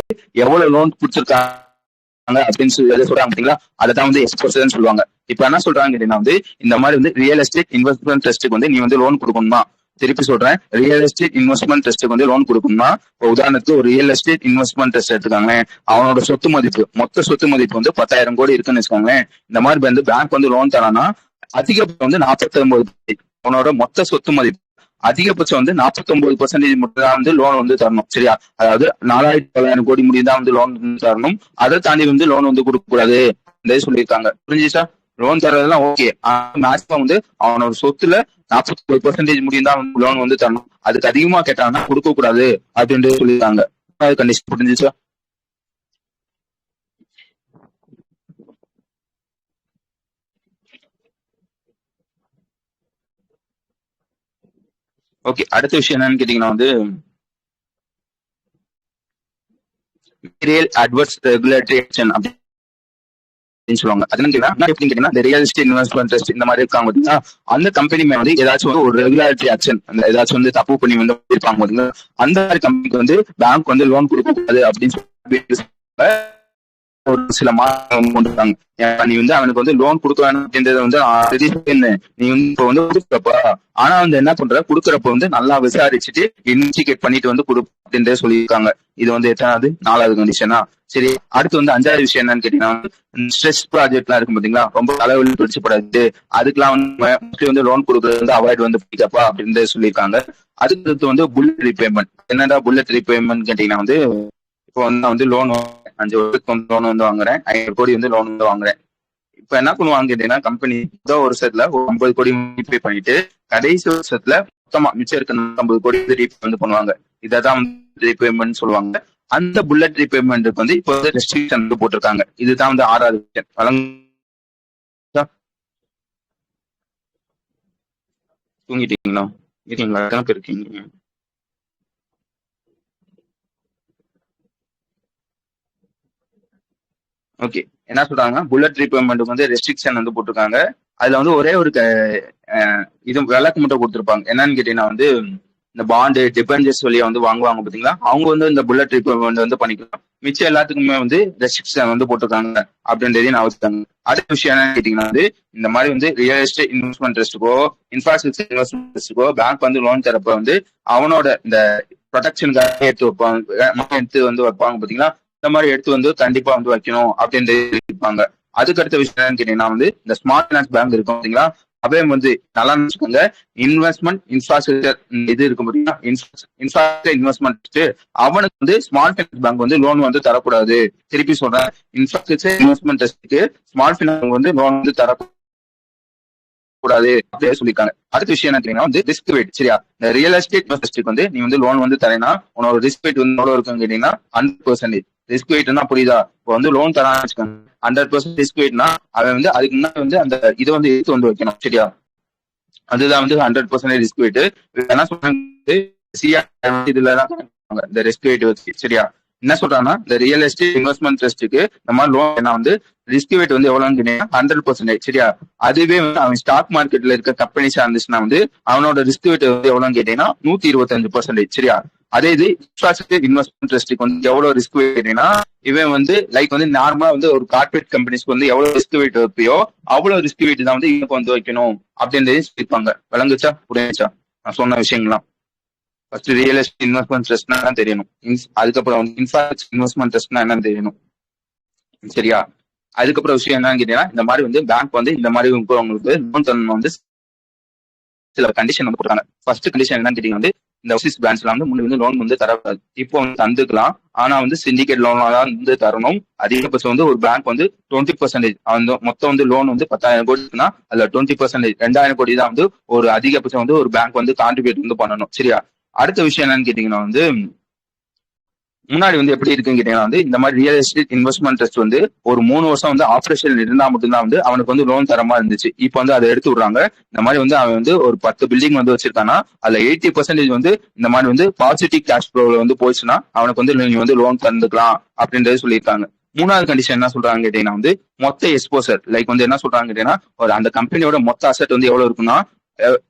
எவ்வளவு லோன் கொடுத்துருக்காங்க அப்படின்னு சொல்லி சொல்றாங்க பாத்தீங்களா, அதான் வந்து எக்ஸ்போசர்னு சொல்லுவாங்க. இப்ப என்ன சொல்றாங்க கேட்டீங்கன்னா வந்து இந்த மாதிரி வந்து ரியல் எஸ்டேட் இன்வெஸ்ட்மெண்ட் ட்ரஸ்ட்டுக்கு வந்து நீ வந்து லோன் கொடுக்கணுமா, திருப்பி சொல்றேன், ரியல் எஸ்டேட் இன்வெஸ்ட்மெண்ட் ட்ரஸ்ட்டுக்கு வந்து லோன் கொடுக்கணும்னா, உதாரணத்துக்கு ஒரு ரியல் எஸ்டேட் இன்வெஸ்ட்மெண்ட் ட்ரஸ்ட் எடுத்துக்காங்க, அவனோட சொத்து மதிப்பு, மொத்த சொத்து மதிப்பு வந்து 10,000 கோடி இருக்குன்னு வச்சுக்காங்க. இந்த மாதிரி வந்து பேங்க் வந்து லோன் தரானா அதிகபட்சம் வந்து 49 கோடி அவனோட மொத்த சொத்து மதிப்பு. அதிகபட்சம் வந்து 49% மட்டும் தான் வந்து லோன் வந்து தரணும். சரியா? அதாவது 4,900 கோடி முடியும் தான் வந்து லோன் தரணும். அதை தாண்டி வந்து லோன் வந்து கொடுக்க கூடாது சொல்லியிருக்காங்க. புரிஞ்சுச்சா? Loan தரதெல்லாம் okay. மேக்ஸிமம் வந்து அவனோட சொத்துல 49% முடியும் தான் லோன் வந்து தரணும். அதுக்கு அதிகமா கேட்டாங்கன்னா கொடுக்க கூடாது அப்படின்றது சொல்லியிருக்காங்க. கண்டிஷன் புரிஞ்சுச்சா? ஓகே, அடுத்த விஷயம் என்னன்னு கேட்டீங்கன்னா வந்து ரியல் அட்வர்ஸ் ரெகுலேட்டரி ஆக்ஷன் அப்படின்னு சொல்லுவாங்க. அது என்ன கேட்டீங்கன்னா இந்த ரியல் எஸ்டேட் இன்வெஸ்ட்மெண்ட் ட்ரஸ்ட் இந்த மாதிரி இருக்காங்க பாத்தீங்கன்னா, அந்த கம்பெனி மேல வந்து ஏதாச்சும் வந்து ஒரு ரெகுலேட்டரி ஆக்ஷன், ஏதாச்சும் வந்து தப்பு பண்ணி வந்து இருப்பாங்க பாத்தீங்கன்னா, அந்த மாதிரி கம்பெனிக்கு வந்து பேங்க் வந்து லோன் கொடுக்க கூடாது அப்படின்னு சொல்லி ஒரு சில மாற்றம் கொண்டு வராங்க. நீ வந்து அவனுக்கு வந்து லோன் கொடுக்க வேணும் அப்படின்றத வந்து நீ வந்து இப்ப வந்து கொடுக்குறப்ப, ஆனா வந்து என்ன பண்ற, கொடுக்குறப்ப வந்து நல்லா விசாரிச்சுட்டு இன்வெஸ்டிகேட் பண்ணிட்டு வந்து கொடு அப்படின்றத சொல்லியிருக்காங்க. இது வந்து எத்தனாவது? 4வது கண்டிஷனா. சரி, அடுத்து வந்து 5வது விஷயம் என்னன்னு கேட்டீங்கன்னா, ஸ்ட்ரெஸ் ப்ராஜெக்ட் எல்லாம் இருக்கும் பாத்தீங்களா, ரொம்ப தலைவலி பிடிச்சப்படாது, அதுக்கெல்லாம் வந்து லோன் கொடுக்கறது வந்து அவாய்ட் வந்து பிடிக்கப்பா அப்படின்றத சொல்லியிருக்காங்க. அதுக்கு வந்து புல்லட் ரீபேமெண்ட். என்னடா புல்லட் ரீபேமெண்ட் கேட்டீங்கன்னா வந்து, இப்போ வந்து நான் வந்து லோன் 5 வருஷத்துக்கு லோன் வந்து வாங்குறேன், 500 கோடி வந்து லோன் வந்து வாங்குறேன். இப்ப என்ன பண்ணுவாங்க கேட்டீங்கன்னா, கம்பெனி முதல் வருஷத்துல ஒரு 50 கோடி ரீபே பண்ணிட்டு கடைசி வருஷத்துல மொத்தமா மிச்சம் இருக்க 50 கோடி ரீபே வந்து பண்ணுவாங்க. இதான் ரீபேமெண்ட் சொல்லுவாங்க. அந்த புல்லட் ரீபேமெண்ட்டுக்கு வந்து இப்போ வந்து ரெஸ்ட்ரிக்ஷன் வந்து போட்டிருக்காங்க. இதுதான் வந்து 6வது விஷயம். தூங்கிட்டீங்களா? இருக்கீங்களா? கணக்கு இருக்கீங்க? ஓகே, என்ன சொல்றாங்க, புல்லட் ரீபேமெண்ட் வந்து ரெஸ்ட்ரிக்ஷன் வந்து போட்டிருக்காங்க. அதுல வந்து ஒரே ஒரு இது விளக்கு மட்டும் கொடுத்துருப்பாங்க. என்னன்னு கேட்டீங்கன்னா வந்து, இந்த பாண்டு டிபெஞ்சர்ஸ் வழியா வந்து வாங்குவாங்க பாத்தீங்களா, அவங்க வந்து இந்த புல்லட் ரீபேமெண்ட் வந்து பண்ணிக்கலாம். மிச்சம் எல்லாத்துக்குமே வந்து ரெஸ்ட்ரிக்ஷன் வந்து போட்டிருக்காங்க அப்படின்றதையும் நான் வச்சுட்டாங்க. அடுத்த விஷயம் என்னன்னு கேட்டீங்கன்னா வந்து, இந்த மாதிரி வந்து ரியல் எஸ்டேட் இன்வெஸ்ட்மெண்ட் ட்ரஸ்ட்டுக்கோ இன்ஃப்ராஸ்ட்ரக்சர் இன்வெஸ்ட்மெண்ட் ட்ரஸ்ட்டுக்கோ பேங்க் வந்து லோன் தரப்ப வந்து அவனோட இந்த ப்ரொடெக்ஷனுக்காக எடுத்து வந்து வைப்பாங்க பாத்தீங்களா, இந்த மாதிரி எடுத்து வந்து கண்டிப்பா வந்து வைக்கணும் அப்படின்னு இருப்பாங்க. அதுக்கு அடுத்த விஷயம் என்னன்னு கேட்டீங்கன்னா வந்து, இந்த ஸ்மால் பினான்ஸ் பேங்க் இருக்கும் பாத்தீங்களா, அவே வந்து நல்லா நினைச்சுக்கோங்க, இன்வெஸ்ட்மெண்ட் இன்ஃப்ராஸ்ட்ரக்சர் இது இருக்கும் பாத்தீங்கன்னா, இன்ஃப்ராஸ்ட்ரக்சர் இன்வெஸ்ட்மெண்ட் அவனுக்கு வந்து ஸ்மால் பினான்ஸ் பேங்க் வந்து லோன் வந்து தரக்கூடாது. திருப்பி சொல்றேன், இன்ஃப்ராஸ்ட்ரக்சர் இன்வெஸ்ட்மெண்ட் ட்ரஸ்ட்டுக்கு ஸ்மால் பினான்ஸ் வந்து லோன் வந்து தரக்கூடாது அப்படியே சொல்லிருக்காங்க. அடுத்த விஷயம் என்ன வந்து ரிஸ்க் வெயிட். சரியா? இந்த ரியல் எஸ்டேட் இன்வெஸ்டருக்கு வந்து நீ வந்து லோன் வந்து தரேன்னா உன்னோட ரிஸ்க் வெயிட் வந்து எவ்வளவு இருக்குன்னு கேட்டீங்கன்னா 100%. ரிஸ்க் வெயிட்னா புரியுதா? இப்போ வந்து லோன் தரான்னு வச்சுக்கோங்க, 100% ரிஸ்க் வெயிட்னா அவன் வந்து அதுக்கு முன்னாடி வந்து அந்த இதை வந்து எடுத்து வந்து வைக்கணும். சரியா? அதுதான் வந்து 100% ரிஸ்க் வெயிட். என்ன சொல்றாங்க, இதுலதான் இந்த ரிஸ்க் வெயிட் வச்சு. சரியா? என்ன சொல்றாங்கன்னா, இந்த ரியல் எஸ்டேட் இன்வெஸ்ட்மெண்ட் ட்ரஸ்ட்டுக்கு இந்த மாதிரி லோன் வந்து ரிஸ்க் வெயிட் வந்து எவ்வளவுன்னு கேட்டீங்கன்னா 100%. சரியா? அதுவே வந்து அவன் ஸ்டாக் மார்க்கெட்ல இருக்க கம்பெனிஸா இருந்துச்சுன்னா வந்து அவனோட ரிஸ்க் வெயிட் வந்து எவ்வளவுன்னு கேட்டீங்கன்னா 125%. சரியா? அதே இது இன்ஃப்ராஸ்ட்ரக்சர் இன்வெஸ்ட்மெண்ட் ட்ரஸ்ட்டுக்கு வந்து எவ்வளவு ரிஸ்க் வெயிட்னா, இவன் வந்து லைக் வந்து நார்மலா வந்து ஒரு கார்பரேட் கம்பெனிஸ்க்கு வந்து எவ்வளவு ரிஸ்க் வெயிட் வைப்பியோ அவ்வளவு ரிஸ்க் வெயிட் தான் வந்து இவனுக்கு வந்து வைக்கணும் அப்படின்றதையும் சொல்லிருப்பாங்க. விளங்குச்சா? புரியுச்சா நான் சொன்ன விஷயங்கள்லாம்? ஃபர்ஸ்ட் ரியல் எஸ்டேட் இன்வெஸ்ட்மெண்ட் ட்ரஸ்ட்னா என்ன தெரியணும், அதுக்கப்புறம் வந்து இன்ஃப்ராஸ்ட்ரக்சர் இன்வெஸ்ட்மெண்ட் ட்ரஸ்ட்னா என்னன்னு தெரியணும். சரியா? அதுக்கப்புறம் விஷயம் என்னன்னு கேட்டீங்கன்னா, இந்த மாதிரி வந்து பேங்க் வந்து இந்த மாதிரி உங்களுக்கு லோன் தரணும் வந்து சில கண்டிஷன் வந்து போடுறாங்க. ஃபர்ஸ்ட் கண்டிஷன் என்னன்னு கேட்டீங்கன்னா வந்து, இந்த ஓவர்சீஸ் பிரான்ச்ல வந்து முன்னாடி வந்து லோன் வந்து தரக்கூடாது. இப்போ வந்து தந்துக்கலாம், ஆனா வந்து சிண்டிகேட் லோனா தான் வந்து தரணும். அதிகபட்சம் வந்து ஒரு பேங்க் வந்து 20% அந்த மொத்தம் வந்து லோன் வந்து 10,000 கோடி இருக்குன்னா அதுல 20% 2,000 கோடி தான் வந்து ஒரு அதிகபட்சம் வந்து ஒரு பேங்க் வந்து கான்ட்ரிபியூட் வந்து பண்ணணும். சரியா? அடுத்த விஷயம் என்னன்னு கேட்டீங்கன்னா வந்து, முன்னாடி வந்து எப்படி இருக்குன்னு கேட்டீங்கன்னா வந்து, இந்த மாதிரி ரியல் எஸ்டேட் இன்வெஸ்ட்மெண்ட் ட்ரஸ்ட் வந்து ஒரு 3 வருஷம் வந்து ஆபரேஷன் இருந்தா மட்டும்தான் வந்து அவனுக்கு வந்து லோன் தரமா இருந்துச்சு. இப்போ வந்து அதை எடுத்து விடுறாங்க. இந்த மாதிரி வந்து அவன் வந்து ஒரு 10 பில்டிங் வந்து வச்சிருக்கானா அதுல 80% வந்து இந்த மாதிரி வந்து பாசிட்டிவ் கேஷ் ஃப்ளோல வந்து போயிடுச்சுன்னா அவனுக்கு வந்து நீங்க வந்து லோன் தந்துக்கலாம் அப்படின்றது சொல்லியிருக்காங்க. 3வது கண்டிஷன் என்ன சொல்றாங்க கேட்டீங்கன்னா வந்து, மொத்த எக்ஸ்போசர். லைக் வந்து என்ன சொல்றாங்க கேட்டீங்கன்னா, ஒரு அந்த கம்பெனியோட மொத்த அசெட் வந்து எவ்வளவு இருக்குன்னா,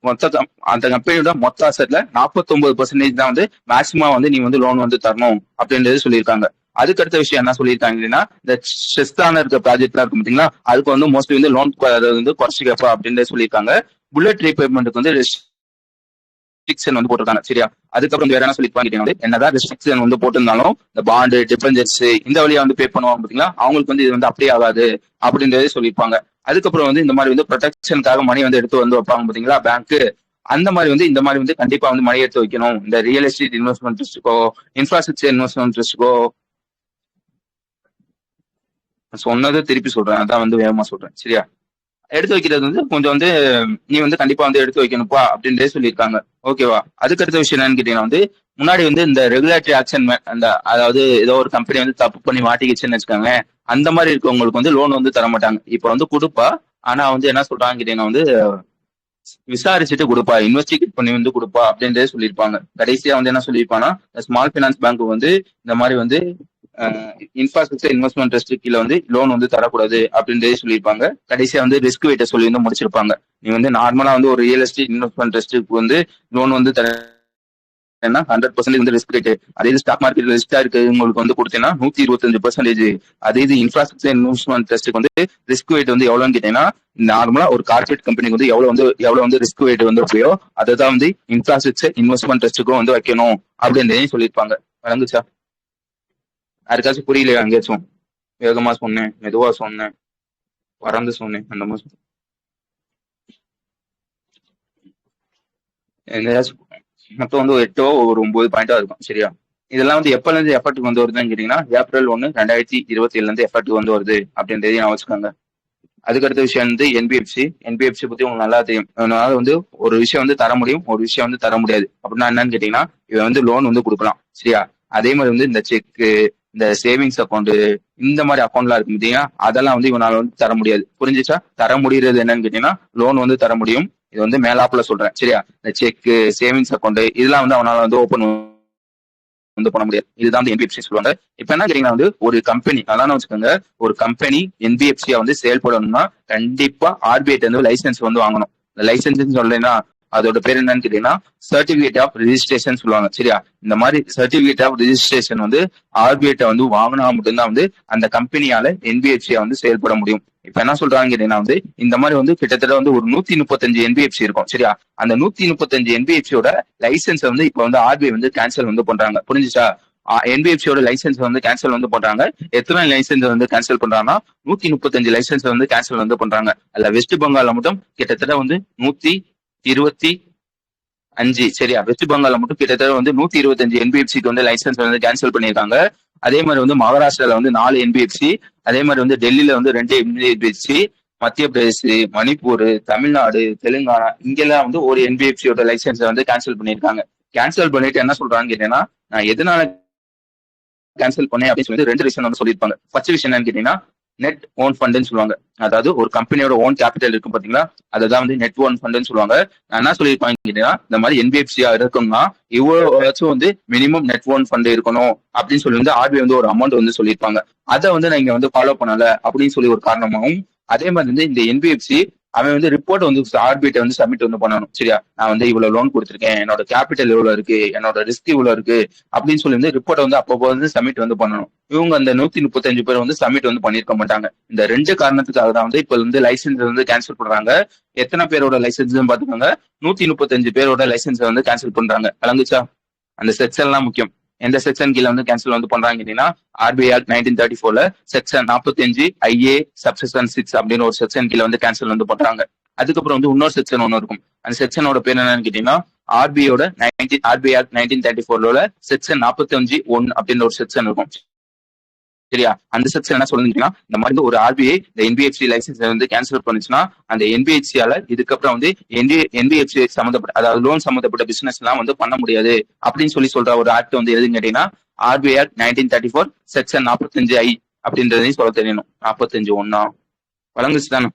அந்த கம்பெனியோட மொத்த அசெட்ல 49% தான் வந்து மேக்சிமம் வந்து நீ வந்து லோன் வந்து தரணும் அப்படின்றது சொல்லியிருக்காங்க. அதுக்கு அடுத்த விஷயம் என்ன சொல்லியிருக்காங்கன்னா, இந்த ஸ்ட்ரெஸ்ஸான இருக்க ப்ராஜெக்ட்லாம் இருக்கும் பாத்தீங்களா, அதுக்கு வந்து மோஸ்ட்லி வந்து லோன் வந்து குறைச்சிக்கப்பா அப்படின்றது சொல்லியிருக்காங்க. புல்லட் ரீபேமெண்ட்டுக்கு வந்து ரெஸ்ட்ரிக்ஷன் வந்து போட்டிருக்காங்க. சரியா? அதுக்கப்புறம் வேற என்ன சொல்லிருப்பாங்க, என்னதான் ரெஸ்ட்ரிக்ஷன் வந்து போட்டிருந்தாலும் இந்த பாண்டு டிபெஞ்சர்ஸ் இந்த வழியா வந்து பே பண்ணுவாங்க பாத்தீங்களா, அவங்களுக்கு வந்து இது வந்து அப்படியே ஆகாது அப்படின்றதே சொல்லியிருப்பாங்க. அதுக்கப்புறம் வந்து இந்த மாதிரி வந்து ப்ரொடெக்ஷனுக்காக மணி வந்து எடுத்து வந்து வைப்பாங்க பாத்தீங்களா பேங்க், அந்த மாதிரி வந்து இந்த மாதிரி வந்து கண்டிப்பா வந்து மணி எடுத்து வைக்கணும். இந்த ரியல் எஸ்டேட் இன்வெஸ்ட்மெண்ட் ட்ரஸ்ட்டுக்கோ, இன்ஃப்ராஸ்ட்ரக்சர் இன்வெஸ்ட்மெண்ட் ட்ரஸ்ட்டுக்கோ சொன்னதை திருப்பி சொல்றேன். அதான் வந்து வேகமா சொல்றேன். சரியா? எடுத்து வைக்கிறது வந்து கொஞ்சம் வந்து நீ வந்து கண்டிப்பா வந்து எடுத்து வைக்கணும்ப்பா அப்படின்றே சொல்லியிருக்காங்க. ஓகேவா? அதுக்கு அடுத்த விஷயம் என்னன்னு கேட்டீங்கன்னா வந்து முன்னாடி வந்து இந்த ரெகுலேட்டரி ஆக்ஷன் அந்த அதாவது ஏதோ ஒரு கம்பெனி வந்து தப்பு பண்ணி மாட்டிக்கிச்சுன்னு வச்சுக்கோங்க, அந்த மாதிரி இருக்கவங்களுக்கு வந்து லோன் வந்து தர மாட்டாங்க. இப்ப வந்து கொடுப்பா, ஆனா வந்து என்ன சொல்றாங்க கேட்டீங்கன்னா வந்து விசாரிச்சுட்டு கொடுப்பா, இன்வெஸ்டிகேட் பண்ணி வந்து கொடுப்பா அப்படின்றதே சொல்லியிருப்பாங்க. கடைசியா வந்து என்ன சொல்லியிருப்பாங்கன்னா ஸ்மால் பினான்ஸ் பேங்க் வந்து இந்த மாதிரி வந்து இன்ஃப்ராஸ்ட்ரக்சர் இன்வெஸ்ட்மெண்ட் ட்ரஸ்ட் கீழே வந்து லோன் வந்து தரக்கூடாது அப்படின்றதே சொல்லியிருப்பாங்க. கடைசியா வந்து ரிஸ்க் வெயிட்ட சொல்லி வந்து முடிச்சிருப்பாங்க. நீ வந்து நார்மலா வந்து ஒரு ரியல் எஸ்டேட் இன்வெஸ்ட்மெண்ட் ட்ரஸ்ட்டுக்கு வந்து லோன் வந்து தரேன்னா 100% வந்து ரிஸ்க் ரேட். அதே இது ஸ்டாக் மார்க்கெட் ரிஸ்டா இருக்கு உங்களுக்கு வந்து கொடுத்தீங்கன்னா 125%. அதே இது இன்ஃப்ராஸ்ட்ரக்சர் இன்வெஸ்ட்மெண்ட் ட்ரஸ்ட்டுக்கு வந்து ரிஸ்க் வெயிட் வந்து எவ்வளவுன்னு கேட்டீங்கன்னா நார்மலா ஒரு கார்பரேட் கம்பெனிக்கு வந்து எவ்வளவு வந்து ரிஸ்க் வெயிட் வந்து வைப்போ அதுதான் வந்து இன்ஃப்ராஸ்ட்ரக்சர் இன்வெஸ்ட்மெண்ட் ட்ரஸ்ட்டுக்கும் வந்து வைக்கணும் அப்படின்றதையும் சொல்லியிருப்பாங்க. வழங்குச்சா? யாருக்காச்சும் புரியலையா? எங்கேயாச்சும் வேகமா சொன்னேன், மெதுவா சொன்னேன், பறந்து சொன்னேன், அந்த மாதிரி எங்கேயாச்சும் மொத்தம் வந்து ஒரு 8 ஒரு 9 பாயிண்டா இருக்கும். சரியா? இதெல்லாம் வந்து எப்பல இருந்து எஃபர்ட்டுக்கு வந்து வருதுன்னு கேட்டீங்கன்னா ஏப்ரல் 1 2027 இருந்து எஃபர்ட்டுக்கு வந்து வருது அப்படின்றதையும் நான் வச்சுக்கோங்க. அதுக்கடுத்த விஷயம் வந்து என்பிஎஃப்சி பத்தி உங்களுக்கு நல்லா தெரியும். அதனால வந்து ஒரு விஷயம் வந்து தர முடியும், ஒரு விஷயம் வந்து தர முடியாது. அப்படின்னா என்னன்னு கேட்டீங்கன்னா இவன் வந்து லோன் வந்து கொடுக்கலாம். சரியா? அதே மாதிரி வந்து இந்த செக்கு, இந்த சேவிங்ஸ் அக்கௌண்ட், இந்த மாதிரி அக்கௌண்ட்லாம் இருக்கு பார்த்தீங்கன்னா அதெல்லாம் வந்து இவனால வந்து தர முடியாது. புரிஞ்சுச்சா? தர முடியறது என்னன்னு கேட்டீங்கன்னா லோன் வந்து தர முடியும். இது வந்து மேலாப்புல சொல்றேன். சரியா? இந்த செக்கு, சேவிங்ஸ் அக்கௌண்ட் இதெல்லாம் வந்து அவனால வந்து ஓப்பன் வந்து பண்ண முடியாது. இதுதான் வந்து என்பிஎஃப்சி சொல்லுவாங்க. இப்ப என்ன கேட்டீங்கன்னா வந்து ஒரு கம்பெனி அதான் வச்சுக்கோங்க, ஒரு கம்பெனி என்பிஎஃப்சியா வந்து செயல்படணும்னா கண்டிப்பா ஆர்பிஐ வந்து லைசன்ஸ் வந்து வாங்கணும். லைசன்ஸ் சொல்லலைன்னா அதோட பேர் என்னன்னு கேட்டீங்கன்னா சர்டிபிகேட் ஆஃப் ரிஜிஸ்ட்ரேஷன் சொல்லுவாங்க. சரியா? இந்த மாதிரி சர்டிபிகேட் ஆஃப் ரிஜிஸ்ட்ரேஷன் வந்து ஆர்பிஐ வந்து வாங்கினா மட்டும்தான் வந்து அந்த கம்பெனியால என்பிஎஃப்சியா வந்து செயல்பட முடியும். இப்ப என்ன சொல்றாங்க கேட்டீங்கன்னா வந்து இந்த மாதிரி வந்து கிட்டத்தட்ட வந்து ஒரு 135 என்பிஎஃப்சி இருக்கும். சரியா? அந்த 135 என்பிஎஃப்சியோட லைசன்ஸ் வந்து இப்ப வந்து ஆர்பிஐ வந்து கேன்சல் வந்து பண்றாங்க. புரிஞ்சுச்சா? என்பிஎஃப்சியோட லைசன்ஸ் வந்து கேன்சல் வந்து பண்றாங்க. எத்தனை லைசன்ஸ் வந்து கேன்சல் பண்றாங்கன்னா 135 லைசன்ஸ் வந்து கேன்சல் வந்து பண்றாங்க. அதுல வெஸ்ட் பெங்கால்ல மட்டும் கிட்டத்தட்ட வந்து 125. சரியா? வெஸ்ட் பெங்கால்ல மட்டும் கிட்டத்தட்ட வந்து 125 என்பிஎஃப்சிக்கு வந்து லைசன்ஸ் வந்து கேன்சல் பண்ணியிருக்காங்க. அதே மாதிரி வந்து மகாராஷ்டிரால வந்து 4 என்பிஎஃப்சி, அதே மாதிரி வந்து டெல்லியில வந்து 2 என்பிஎஃப்சி, மத்திய பிரதேஷ், மணிப்பூர், தமிழ்நாடு, தெலுங்கானா இங்கெல்லாம் வந்து ஒரு என்பிஎஃப்சியோட லைசன்ஸை வந்து கேன்சல் பண்ணியிருக்காங்க. கேன்சல் பண்ணிட்டு என்ன சொல்றாங்க கேட்டீங்கன்னா நான் எதனால கேன்சல் பண்ணேன் அப்படின்னு சொல்லி 2 ரீசன் வந்து சொல்லியிருப்பாங்க. ஃபர்ஸ்ட் விஷயம் என்னன்னு கேட்டீங்கன்னா நெட் ஓன் ஃபண்டுன்னு சொல்லுவாங்க. அதாவது ஒரு கம்பெனியோட ஓன் கேபிட்டல் இருக்கும் பாத்தீங்களா, அதுதான் வந்து நெட் ஓன் ஃபண்டுன்னு சொல்லுவாங்க. நான் என்ன சொல்லியிருப்பாங்க கேட்டீங்கன்னா இந்த மாதிரி என்பிஎஃப்சியா இருக்கும்னா இவ்வளவு வந்து மினிமம் நெட் ஓன் ஃபண்ட் இருக்கணும் அப்படின்னு சொல்லி வந்து ஆர்பிஐ வந்து ஒரு அமௌண்ட் வந்து சொல்லியிருப்பாங்க. அதை வந்து நான் இங்க வந்து ஃபாலோ பண்ணல அப்படின்னு சொல்லி ஒரு காரணமாகவும், அதே மாதிரி வந்து இந்த என்பிஎஃப்சி அவன் வந்து ரிப்போர்ட் வந்து ஆர்பிஐ வந்து சப்மிட் வந்து பண்ணணும். சரியா? நான் வந்து இவ்வளவு லோன் கொடுத்துருக்கேன், என்னோட கேபிட்டல் இவ்வளவு இருக்கு, என்னோட ரிஸ்க் இவ்வளவு இருக்கு அப்படின்னு சொல்லி வந்து ரிப்போர்ட் வந்து அப்பப்போ வந்து சப்மிட் வந்து பண்ணணும். இவங்க அந்த 135 பேர் வந்து சப்மிட் வந்து பண்ணிருக்க மாட்டாங்க. இந்த 2 காரணத்துக்காக தான் வந்து இப்ப வந்து லைசன்ஸ் வந்து கேன்சல் பண்றாங்க. எத்தனை பேரோட லைசன்ஸ் பாத்துக்கோங்க, 135 பேரோட லைசன்ஸ் வந்து கேன்சல் பண்றாங்க. கலங்குச்சா? அந்த செக்ஷன் எல்லாம் முக்கியம். எந்த செக்ஷன் கீழே வந்து கேன்சல் வந்து பண்றாங்க கேட்டீங்கன்னா RBI act 1934 section 45 IA subsection 6 அப்படின்னு ஒரு செக்ஷன் கீழே வந்து கேன்சல் வந்து பண்றாங்க. அதுக்கப்புறம் வந்து இன்னொரு செக்ஷன் ஒன்று இருக்கும். அந்த செக்ஷனோட பேர் என்னன்னு கேட்டீங்கன்னா ஆர்பிஐ ஆக்ட் 1934 செக்ஷன் 45(1) அப்படின்னு ஒரு செக்ஷன் இருக்கும். சரியா? அந்த செக்ஷன் என்ன சொல்லுங்கன்னா இந்த மாதிரி ஒரு ஆர்பிஐ இந்த என்பிஎஃப்சி லைசன்ஸ் வந்து கேன்சல் பண்ணுச்சுன்னா அந்த என்பிஎஃப்சியால இதுக்கப்புறம் வந்து என்பிஎஃப்சி சம்பந்தப்பட்ட அதாவது லோன் சம்பந்தப்பட்ட பிசினஸ் எல்லாம் வந்து பண்ண முடியாது அப்படின்னு சொல்லி சொல்ற ஒரு ஆக்ட் வந்து எதுன்னு கேட்டீங்கன்னா ஆர்பிஐ ஆக்ட் 1934 செக்ஷன் 45(I) அப்படின்றதையும் சொல்ல தெரியணும். 45(1) வழங்குச்சு தானே?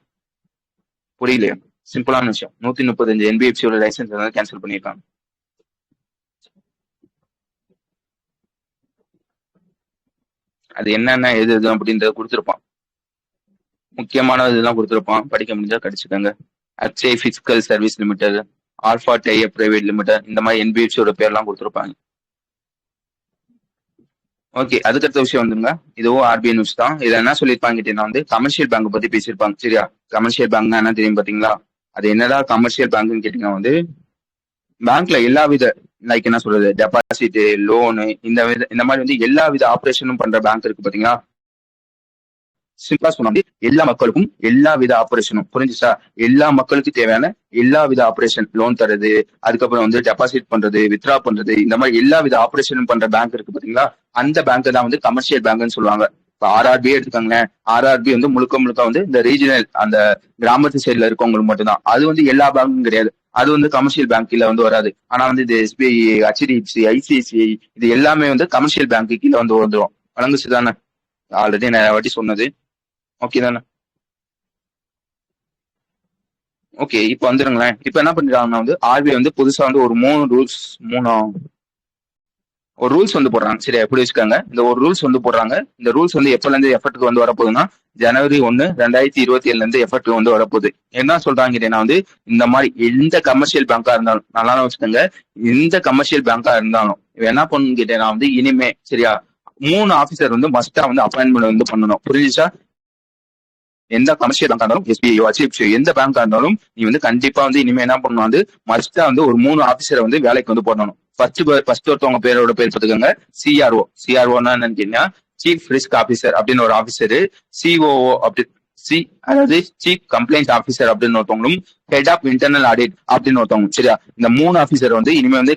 புரியலையா? சிம்பிளான விஷயம். 135 என்பிஎஃப்சியோட லைசன்ஸ் வந்து கேன்சல் பண்ணியிருக்காங்க. அது என்னென்ன எது அப்படின்றத கொடுத்துருப்பான். முக்கியமான இதெல்லாம் கொடுத்துருப்பான். படிக்க முடிஞ்சா படிச்சுக்கோங்க. Akshay physical service limited, alpha type private limited, இந்த மாதிரி என்பிஎஃப்சியோட பேர்லாம் கொடுத்துருப்பாங்க. ஓகே, அதுக்கடுத்த விஷயம் வந்துங்க, இதுவும் ஆர்பிஐ நியூஸ் தான். இதுல என்ன சொல்லியிருப்பாங்க கேட்டீங்கன்னா வந்து கமர்ஷியல் பேங்க் பத்தி பேசியிருப்பாங்க. சரியா? கமர்ஷியல் பேங்க்னா என்ன தெரியும் பாத்தீங்களா? அது என்னடா கமர்ஷியல் பேங்க்னு கேட்டீங்கன்னா வந்து பேங்க்ல எல்லா வித லைக் என்ன சொல்றது டெபாசிட், லோனு இந்த மாதிரி வந்து எல்லா வித ஆப்ரேஷனும் பண்ற பேங்க் இருக்கு பாத்தீங்களா, சிம்பிளா சொன்னா எல்லா மக்களுக்கும் எல்லா வித ஆபரேஷனும் புரிஞ்சுச்சா. எல்லா மக்களுக்கும் தேவையான எல்லா வித ஆபரேஷன், லோன் தரது, அதுக்கப்புறம் வந்து டெபாசிட் பண்றது, வித்ரா பண்றது, இந்த மாதிரி எல்லா வித ஆபரேஷனும் பண்ற பேங்க் இருக்கு பாத்தீங்களா, அந்த பேங்க் தான் வந்து கமர்ஷியல் பேங்க்னு சொல்லுவாங்க. இப்ப ஆர்ஆர்பி எடுத்துக்காங்களேன், ஆர்ஆர்பி வந்து முழுக்க முழுக்க வந்து இந்த ரீஜனல் அந்த கிராமத்து சைட்ல இருக்கவங்களுக்கு மட்டும்தான். அது வந்து எல்லா பேங்க்கும் கிடையாது. அது வந்து கமர்ஷியல் பேங்க்ல வந்து வராது. ஆனா வந்து இது எஸ்பிஐ, ஹெச்டிஎஃப்சி, ஐசிஐசிஐ இது எல்லாமே வந்து கமர்ஷியல் பேங்க்கு கீழே வந்து வந்துடும். வழங்குச்சு தானே, ஆல்ரெடி நிறைய வாட்டி சொன்னது. ஓகே தானே? ஓகே, இப்ப வந்துருங்களேன். இப்ப என்ன பண்ணிருக்காங்கன்னா வந்து ஆர்பிஐ வந்து புதுசா வந்து ஒரு ஒரு ரூல்ஸ் வந்து போடுறாங்க. சரியா, எப்படி வச்சுக்காங்க, இந்த ஒரு ரூல்ஸ் வந்து போடுறாங்க. இந்த ரூல்ஸ் வந்து எப்பல இருந்து எஃபெக்ட்க்கு வந்து வரப்போகுதுன்னா ஜனவரி 1 2027 இருந்து எஃபெக்ட் வந்து வரப்போகுது. என்ன சொல்றாங்க கேட்டீங்கன்னா வந்து இந்த மாதிரி எந்த கமர்ஷியல் பேங்கா இருந்தாலும், நல்லா வச்சுக்கோங்க, எந்த கமர்ஷியல் பேங்கா இருந்தாலும் இவன் என்ன பண்ணணும்னு கேட்டீங்கன்னா வந்து இனிமே சரியா 3 ஆபீசர் வந்து மஸ்டா வந்து அப்பாயின்மெண்ட் வந்து பண்ணணும். புரிஞ்சுச்சா. எந்த கமர்ஷியல் பேங்கா இருந்தாலும், எஸ்பிஐ, ஹெச்டிஎஃப்சி எந்த பேங்கா இருந்தாலும் நீ வந்து கண்டிப்பா வந்து இனிமே என்ன பண்ணணும் வந்து மஸ்டா வந்து ஒரு 3 ஆபீசரை வந்து வேலைக்கு வந்து போடணும். ஃபர்ஸ்ட் ஒருத்தவங்க பேரோட பேர் பார்த்துக்கோங்க, சிஆர்ஓ. சிஆர்ஓன்னா என்னன்னு கேட்டீங்கன்னா சீஃப் ரிஸ்க் ஆபீசர் அப்படின்னு ஒரு ஆபீசர், சிஓஓ அப்படி சி அதாவது சீஃப் கம்ப்ளைண்ட் ஆபீசர் அப்படின்னு ஒருத்தவங்களும், ஹெட் ஆஃப் இன்டர்னல் ஆடிட் அப்படின்னு ஒருத்தவங்க. சரியா, இந்த 3 ஆபீசர் வந்து இனிமே வந்து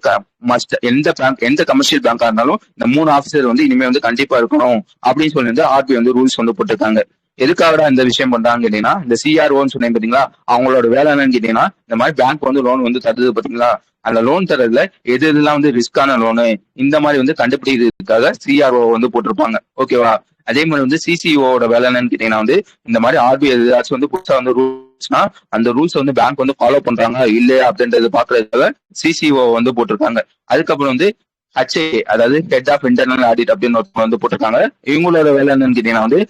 மஸ்ட் எந்த பேங்க் எந்த கமர்ஷியல் பேங்கா இருந்தாலும் இந்த 3 ஆபீசர் வந்து இனிமே வந்து கண்டிப்பா இருக்கணும் அப்படின்னு சொல்லி வந்து ஆர்பிஐ வந்து ரூல்ஸ் வந்து போட்டிருக்காங்க. எதுக்காகடா இந்த விஷயம் பண்றாங்கன்னு கேட்டீங்கன்னா, இந்த சிஆர்ஓன்னு சொன்னேன் பாத்தீங்களா, அவங்களோட வேலை என்னன்னு கேட்டீங்கன்னா இந்த மாதிரி பேங்க் வந்து லோன் வந்து தருது பாத்தீங்களா, அந்த லோன் தரதுல எது எதுலாம் வந்து ரிஸ்கான லோனு இந்த மாதிரி வந்து கண்டுபிடிக்கிறதுக்காக சிஆர்ஓ வந்து போட்டிருப்பாங்க. ஓகேவா. அதே மாதிரி வந்து சிசிஓட வேலை என்னன்னு கேட்டீங்கன்னா வந்து இந்த மாதிரி ஆர்பிஐ ஏதாச்சும் வந்து புதுசா வந்து ரூல்ஸ்னா அந்த ரூல்ஸ் வந்து பேங்க் வந்து ஃபாலோ பண்றாங்க இல்லையா அப்படின்றது பாக்குறதுக்காக சிசிஓ வந்து போட்டிருக்காங்க. அதுக்கப்புறம் வந்து ஹெச்ஏ அதாவது ஹெட் ஆஃப் இன்டர்னல் ஆடிட் அப்படின்னு வந்து போட்டிருக்காங்க. இவங்களோட வேலை என்னன்னு கேட்டீங்கன்னா வந்து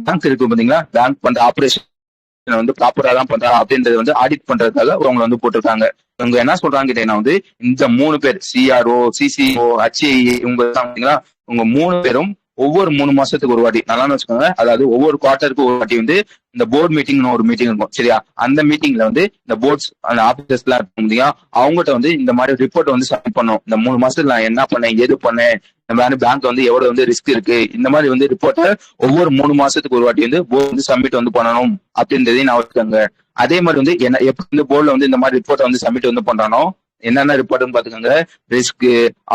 பேங்க் இருக்கு பாத்தீங்களா, பேங்க் பண்ற ஆபரேஷன் வந்து ப்ராப்பரா தான் பண்றா அப்படின்றது வந்து ஆடிட் பண்றதுக்காக அவங்க வந்து போட்டிருக்காங்க. இவங்க என்ன சொல்றாங்க கேட்டீங்கன்னா வந்து இந்த 3 பேர் சிஆர்ஓ, சிசிஓ, ஹெச்ஏ இவங்க பாத்தீங்களா, இவங்க 3 பேரும் ஒவ்வொரு 3 மாசத்துக்கு ஒரு வாட்டி, நல்லா வச்சுக்கோங்க, அதாவது ஒவ்வொரு குவார்டருக்கு ஒரு வாட்டி வந்து இந்த போர்டு மீட்டிங்னு ஒரு மீட்டிங் இருக்கும். சரியா, அந்த மீட்டிங்ல வந்து இந்த போர்ட்ஸ் அந்த ஆபீசர்ஸ் எல்லாம் இருக்கும் இல்லையா, அவங்ககிட்ட வந்து இந்த மாதிரி ரிப்போர்ட் வந்து சப்மிட் பண்ணும். இந்த 3 மாசத்துல நான் என்ன பண்ணேன், எது பண்ணேன், இந்த மாதிரி பேங்க் வந்து எவ்வளவு வந்து ரிஸ்க் இருக்கு, இந்த மாதிரி வந்து ரிப்போர்ட்டை ஒவ்வொரு 3 மாசத்துக்கு ஒரு வாட்டி வந்து போர்டு வந்து சப்மிட் வந்து பண்ணணும் அப்படின்றதையும் நான் வச்சுக்கோங்க. அதே மாதிரி வந்து என்ன எப்படி வந்து போர்டுல வந்து இந்த மாதிரி ரிப்போர்ட்டை வந்து சப்மிட் வந்து பண்றானோ, என்னென்ன ரிப்போர்ட்னு பாத்துக்கோங்க, ரிஸ்க்,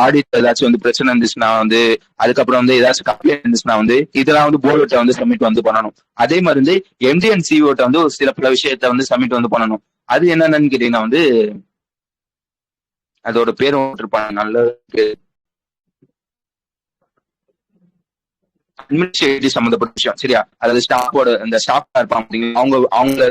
ஆடிட் ஏதாச்சும் வந்து பிரச்சனை இருந்துச்சுன்னா வந்து, அதுக்கப்புறம் வந்து ஏதாச்சும் கம்ப்ளைண்ட் இருந்துச்சுன்னா வந்து இதெல்லாம் வந்து போர்டு வந்து சப்மிட் வந்து பண்ணணும். அதே மாதிரி வந்து எம்டி அண்ட் சிஓட்ட வந்து ஒரு சில பல விஷயத்த வந்து சப்மிட் வந்து பண்ணணும். அது என்னென்னு கேட்டீங்கன்னா வந்து அதோட பேர் இருப்பாங்க, நல்ல பேர், அட்மினிஸ்ட்ரேட்டிவ் சம்பந்தப்பட்ட விஷயம். சரியா, அதாவது ஸ்டாஃபோட இந்த ஸ்டாஃப் இருப்பாங்க அவங்க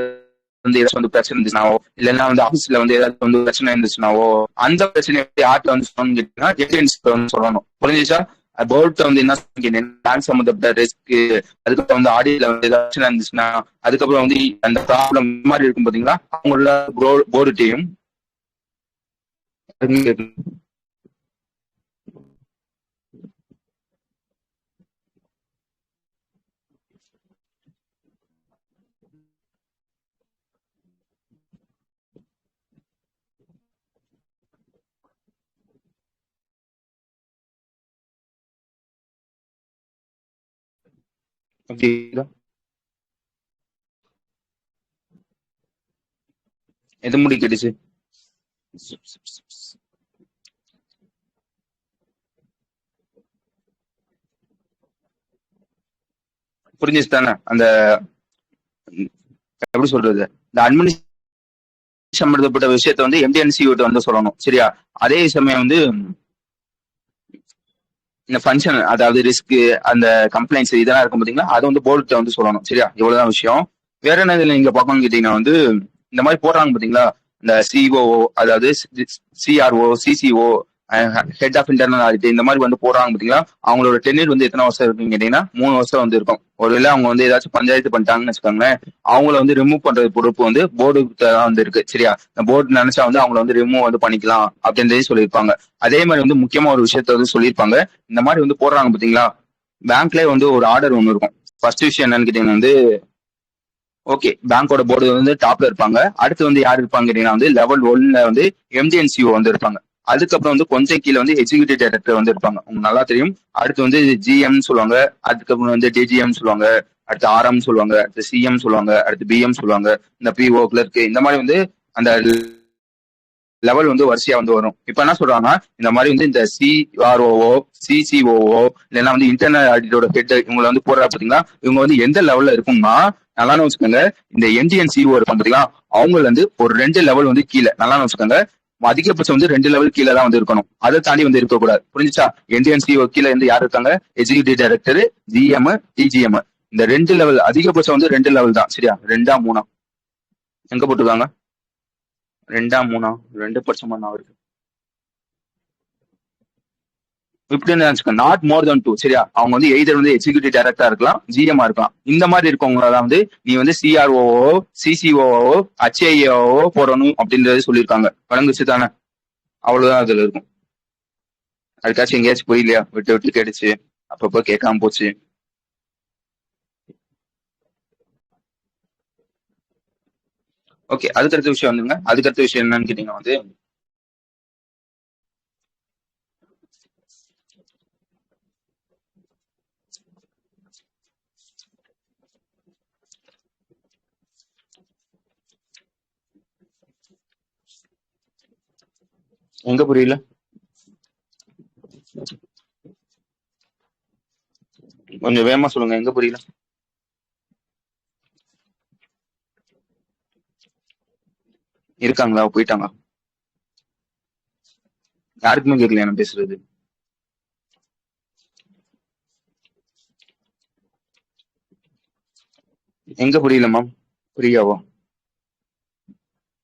வந்து ஏதாச்சும் வந்து பிரச்சனை இருந்துச்சுனாவோ, இல்லைன்னா வந்து ஆபீஸ்ல வந்து ஏதாச்சும் வந்து பிரச்சனை இருந்துச்சுனாவோ, அந்த பிரச்சனையை யார்கிட்ட வந்து சொல்லணும்னு கேட்டீங்கன்னா ஏஜென்ட்ஸ் வந்து சொல்லணும். புரிஞ்சுச்சா. போர்ட் வந்து என்ன பேங்க் சம்பந்தப்பட்ட ரிஸ்க், அதுக்கப்புறம் வந்து ஆடிட்ல வந்து ஏதாவது பிரச்சனை இருந்துச்சுன்னா, அதுக்கப்புறம் வந்து அந்த ப்ராப்ளம் மாதிரி இருக்கும் பாத்தீங்களா, அவங்களோட போர்டு டீம் எது முடி கேட்டுச்சு. புரிஞ்சிச்சு தானே. அந்த எப்படி சொல்றது, இந்த அட்மினிஸ்ட்ரேஷன் சம்பந்தப்பட்ட விஷயத்த வந்து எம்டிஎன்சி வந்து சொல்லணும். சரியா, அதே சமயம் வந்து இந்த ஃபங்க்ஷன் அதாவது ரிஸ்க், அந்த கம்ப்ளைண்ட்ஸ் இதெல்லாம் இருக்கும் பாத்தீங்களா, அதை வந்து போர்டுகிட்ட வந்து சொல்லணும். சரியா, இவ்வளவுதான் விஷயம். வேற என்ன இதுல நீங்க பார்க்கணும்னு கேட்டீங்கன்னா வந்து இந்த மாதிரி போடுறாங்க பாத்தீங்களா, இந்த சிஓஓ அதாவது CRO, CCO, head of internal audit இந்த மாதிரி வந்து போடுறாங்க பாத்தீங்களா, அவங்களோட டென்யூர் வந்து எத்தனை வருஷம் இருக்குன்னு கேட்டீங்கன்னா 3 வருஷம் வந்து இருக்கும். ஒருவேளை அவங்க வந்து ஏதாச்சும் பஞ்சாயத்து பண்ணிட்டாங்கன்னு வச்சுக்கோங்களேன், அவங்கள வந்து ரிமூவ் பண்றது பொறுப்பு வந்து போர்டுக்கு தான் வந்து இருக்கு. சரியா, இந்த போர்டு நினைச்சா வந்து அவங்கள வந்து ரிமூவ் வந்து பண்ணிக்கலாம் அப்படின்றதையும் சொல்லியிருப்பாங்க. அதே மாதிரி வந்து முக்கியமா ஒரு விஷயத்த வந்து சொல்லியிருப்பாங்க. இந்த மாதிரி வந்து போடுறாங்க பாத்தீங்களா, பேங்க்லயே வந்து ஒரு ஆர்டர் ஒன்று இருக்கும். ஃபர்ஸ்ட் விஷயம் என்னன்னு கேட்டீங்கன்னா வந்து ஓகே, பேங்கோட போர்டு வந்து டாப்ல இருப்பாங்க. அடுத்து வந்து யார் இருப்பாங்க கேட்டீங்கன்னா வந்து லெவல் 1ல வந்து எம்டிஎன்சிஓ வந்து இருப்பாங்க. அதுக்கப்புறம் வந்து கொஞ்சம் கீழே வந்து எக்ஸிகியூட்டிவ் டைரக்டர் வந்து இருப்பாங்க, உங்களுக்கு நல்லா தெரியும். அடுத்து வந்து ஜிஎம் சொல்லுவாங்க, அதுக்கப்புறம் வந்து டிஜிஎம் சொல்லுவாங்க, அடுத்து ஆர்எம் சொல்லுவாங்க, அடுத்து சிஎம் சொல்லுவாங்க, அடுத்து பிஎம் சொல்லுவாங்க, இந்த பிஓ கிளர்க்கு, இந்த மாதிரி வந்து அந்த லெவல் வந்து வரிசையா வந்து வரும். இப்ப என்ன சொல்றாங்கன்னா இந்த மாதிரி வந்து இந்த சிஆர்ஓஓ, சிசிஓஓ இல்லைன்னா வந்து இன்டர்னல் ஆடிட்டோட ஹெட் இவங்களை வந்து போடுறா பாத்தீங்களா, இவங்க வந்து எந்த லெவல்ல இருக்கும்னா, நல்லா வச்சுக்கோங்க, இந்த என்டிஎன் சிஓ இருக்கும் பாத்தீங்களா, அவங்க வந்து ஒரு 2 லெவல் வந்து கீழே, நல்லா வச்சுக்கோங்க, அதிகபட்சம் வந்து 2 லெவல் கீழே தான் வந்து இருக்கணும். அதை தாண்டி வந்து இருக்கக்கூடாது. புரிஞ்சுச்சா? என்டிஎன் சிஓ கீழே வந்து யார் இருக்காங்க? Executive director, GM, DGM. இந்த 2 லெவல் அதிகபட்சம் வந்து 2 லெவல் தான். சரியா? 2ஆ 3ஆ எங்க போட்டிருக்காங்க? 2ஆ 3ஆ 2 பட்சமா நான் இருக்கு இப்படி நினைச்சுக்கோங்க, நாட் மோர் தென் 2. சரியா? அவங்க வந்து எய்தர் வந்து எக்ஸிகியூட்டிவ் டைரக்டரா இருக்கலாம், ஜிஎம் இருக்கலாம். இந்த மாதிரி இருக்கவங்க தான் வந்து நீ வந்து சிஆர்ஓஓ, சிசிஓஓ, ஹச்ஐஓ போடணும் அப்படின்றது சொல்லியிருக்காங்க. வழங்குச்சு தானே? அவ்வளவுதான் அதுல இருக்கும். அதுக்காச்சும் எங்கேயாச்சும் புரியலையா? விட்டு விட்டு கேட்டுச்சு, அப்பப்போ கேட்காம போச்சு. ஓகே, அதுக்கடுத்த விஷயம் வந்துங்க. அதுக்கடுத்த விஷயம் என்னன்னு கேட்டீங்கன்னா வந்து எங்க புரியல? கொஞ்சம் வேகமா சொல்லுங்க, எங்க புரியல? இருக்காங்களா? போயிட்டாங்க? யாருக்குமே கேட்கல நான் பேசுறது. எங்க புரியல மேம்? புரியாவோ?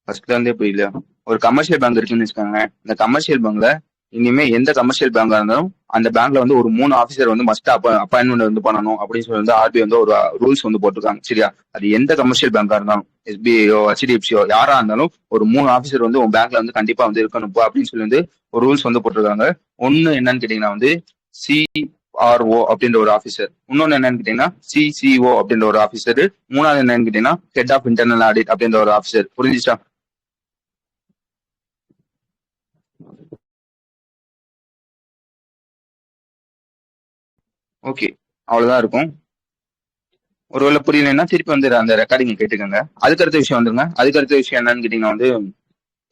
ஃபர்ஸ்ட்ல இருந்தே புரியல. ஒரு கமர்ஷியல் பேங்க் இருக்குன்னு வச்சுக்கோங்க. இந்த கமர்ஷியல் பேங்க்ல இனிமே எந்த கமர்ஷியல் பேங்கா இருந்தாலும் அந்த பேங்க்ல வந்து ஒரு 3 ஆபீசர் வந்து மஸ்ட் அப்பாயின்மெண்ட் வந்து பண்ணணும் அப்படின்னு சொல்லி வந்து ஆர்பிஐ வந்து ஒரு ரூல்ஸ் வந்து போட்டிருக்காங்க. சரியா? அது எந்த கமர்ஷியல் பேங்கா இருந்தாலும், எஸ்பிஐயோ ஹெச்டிஎஃப்சியோ யாரா இருந்தாலும் ஒரு 3 ஆபீசர் வந்து உங்க பேங்க்ல வந்து கண்டிப்பா வந்து இருக்கணும் அப்படின்னு சொல்லி வந்து ஒரு ரூல்ஸ் வந்து போட்டிருக்காங்க. ஒன்னு என்னன்னு கேட்டீங்கன்னா வந்து சிஆர்ஓ அப்படின்ற ஒரு ஆபீசர், இன்னொன்னு என்னன்னு கேட்டீங்கன்னா சிசிஓ அப்படின்ற ஒரு ஆபீசர், மூணாவது என்னன்னு கேட்டீங்கன்னா ஹெட் ஆஃப் இன்டர்னல் ஆடிட் அப்படின்ற ஒரு ஆபீசர். புரிஞ்சுச்சா? ஓகே, அவ்வளவுதான் இருக்கும். ஒருவேளை புரியலைன்னா திருப்பி வந்து அந்த ரெக்கார்டிங் கேட்டுக்கோங்க. அதுக்கடுத்த விஷயம் வந்துருங்க. அதுக்கடுத்த விஷயம் என்னன்னு கேட்டீங்கன்னா வந்து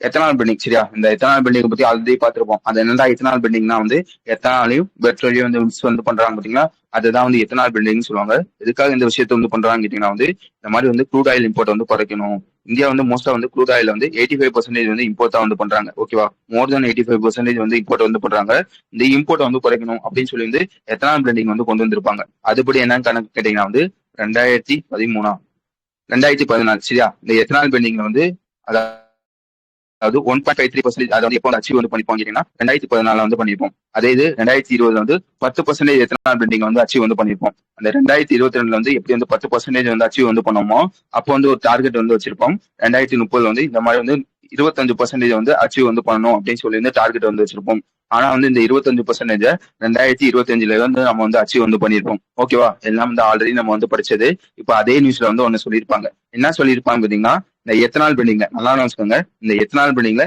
எத்தனால் பில்டிங். சரியா? இந்த எத்தனால் பில்டிங் பத்தி ஆல்ரெடி பார்த்திருப்போம். அது என்னடா எத்தனால் பில்டிங்னா வந்து எத்தனாலையும் பெட்ரோலையும் வந்து மிக்ஸ் வந்து பண்றாங்க பாத்தீங்களா, அதுதான் வந்து எத்தனால் பில்டிங் சொல்லுவாங்க. எதுக்காக இந்த விஷயத்த வந்து பண்றாங்கன்னு கேட்டீங்கன்னா வந்து இந்த மாதிரி வந்து க்ரூட் ஆயில் இம்போர்ட் வந்து குறைக்கணும். இந்தியா வந்து மோஸ்டா வந்து க்ரூட் ஆயில் வந்து 85% வந்து இம்போர்ட் வந்து பண்றாங்க. ஓகேவா? மோர் தென் 85% வந்து இம்போர்ட் வந்து பண்றாங்க. இந்த இம்போர்ட் வந்து குறைக்கணும் அப்படின்னு சொல்லி வந்து எத்தனால் பில்டிங் வந்து கொண்டு வந்திருப்பாங்க. அதுபடி என்னன்னு கணக்கு கேட்டீங்கன்னா வந்து 2013 2014. சரியா? இந்த எத்தனால் பில்டிங்ல வந்து அதாவது 1.53% அதை வந்து எப்போ அச்சீவ் வந்து பண்ணிப்போம் கேட்டீங்கன்னா 2014 வந்து பண்ணிருப்போம். அதே இது 2020 வந்து 10% எத்தனால் பில்டிங் வந்து அச்சீவ் வந்து பண்ணிருப்போம். அந்த 2022 வந்து எப்படி வந்து 10% வந்து அச்சீவ் வந்து பண்ணோமோ அப்போ வந்து ஒரு டார்கெட் வந்து வச்சிருப்போம். 2030 வந்து இந்த மாதிரி வந்து 25% வந்து அச்சீவ் வந்து பண்ணணும் அப்படின்னு சொல்லி வந்து டார்கெட் வந்து வச்சிருப்போம். ஆனா வந்து இந்த 25% 2025 வந்து நம்ம வந்து அச்சீவ் வந்து பண்ணிருப்போம். ஓகேவா? எல்லாம் வந்து ஆல்ரெடி நம்ம வந்து படிச்சது. இப்ப அதே நியூஸ்ல வந்து ஒன்னு சொல்லியிருப்பாங்க. என்ன சொல்லியிருப்பாங்க பாத்தீங்கன்னா, இந்த எத்தனால் பில்டிங்ல நல்லா வச்சுக்கோங்க, இந்த எத்தனால் பில்டிங்ல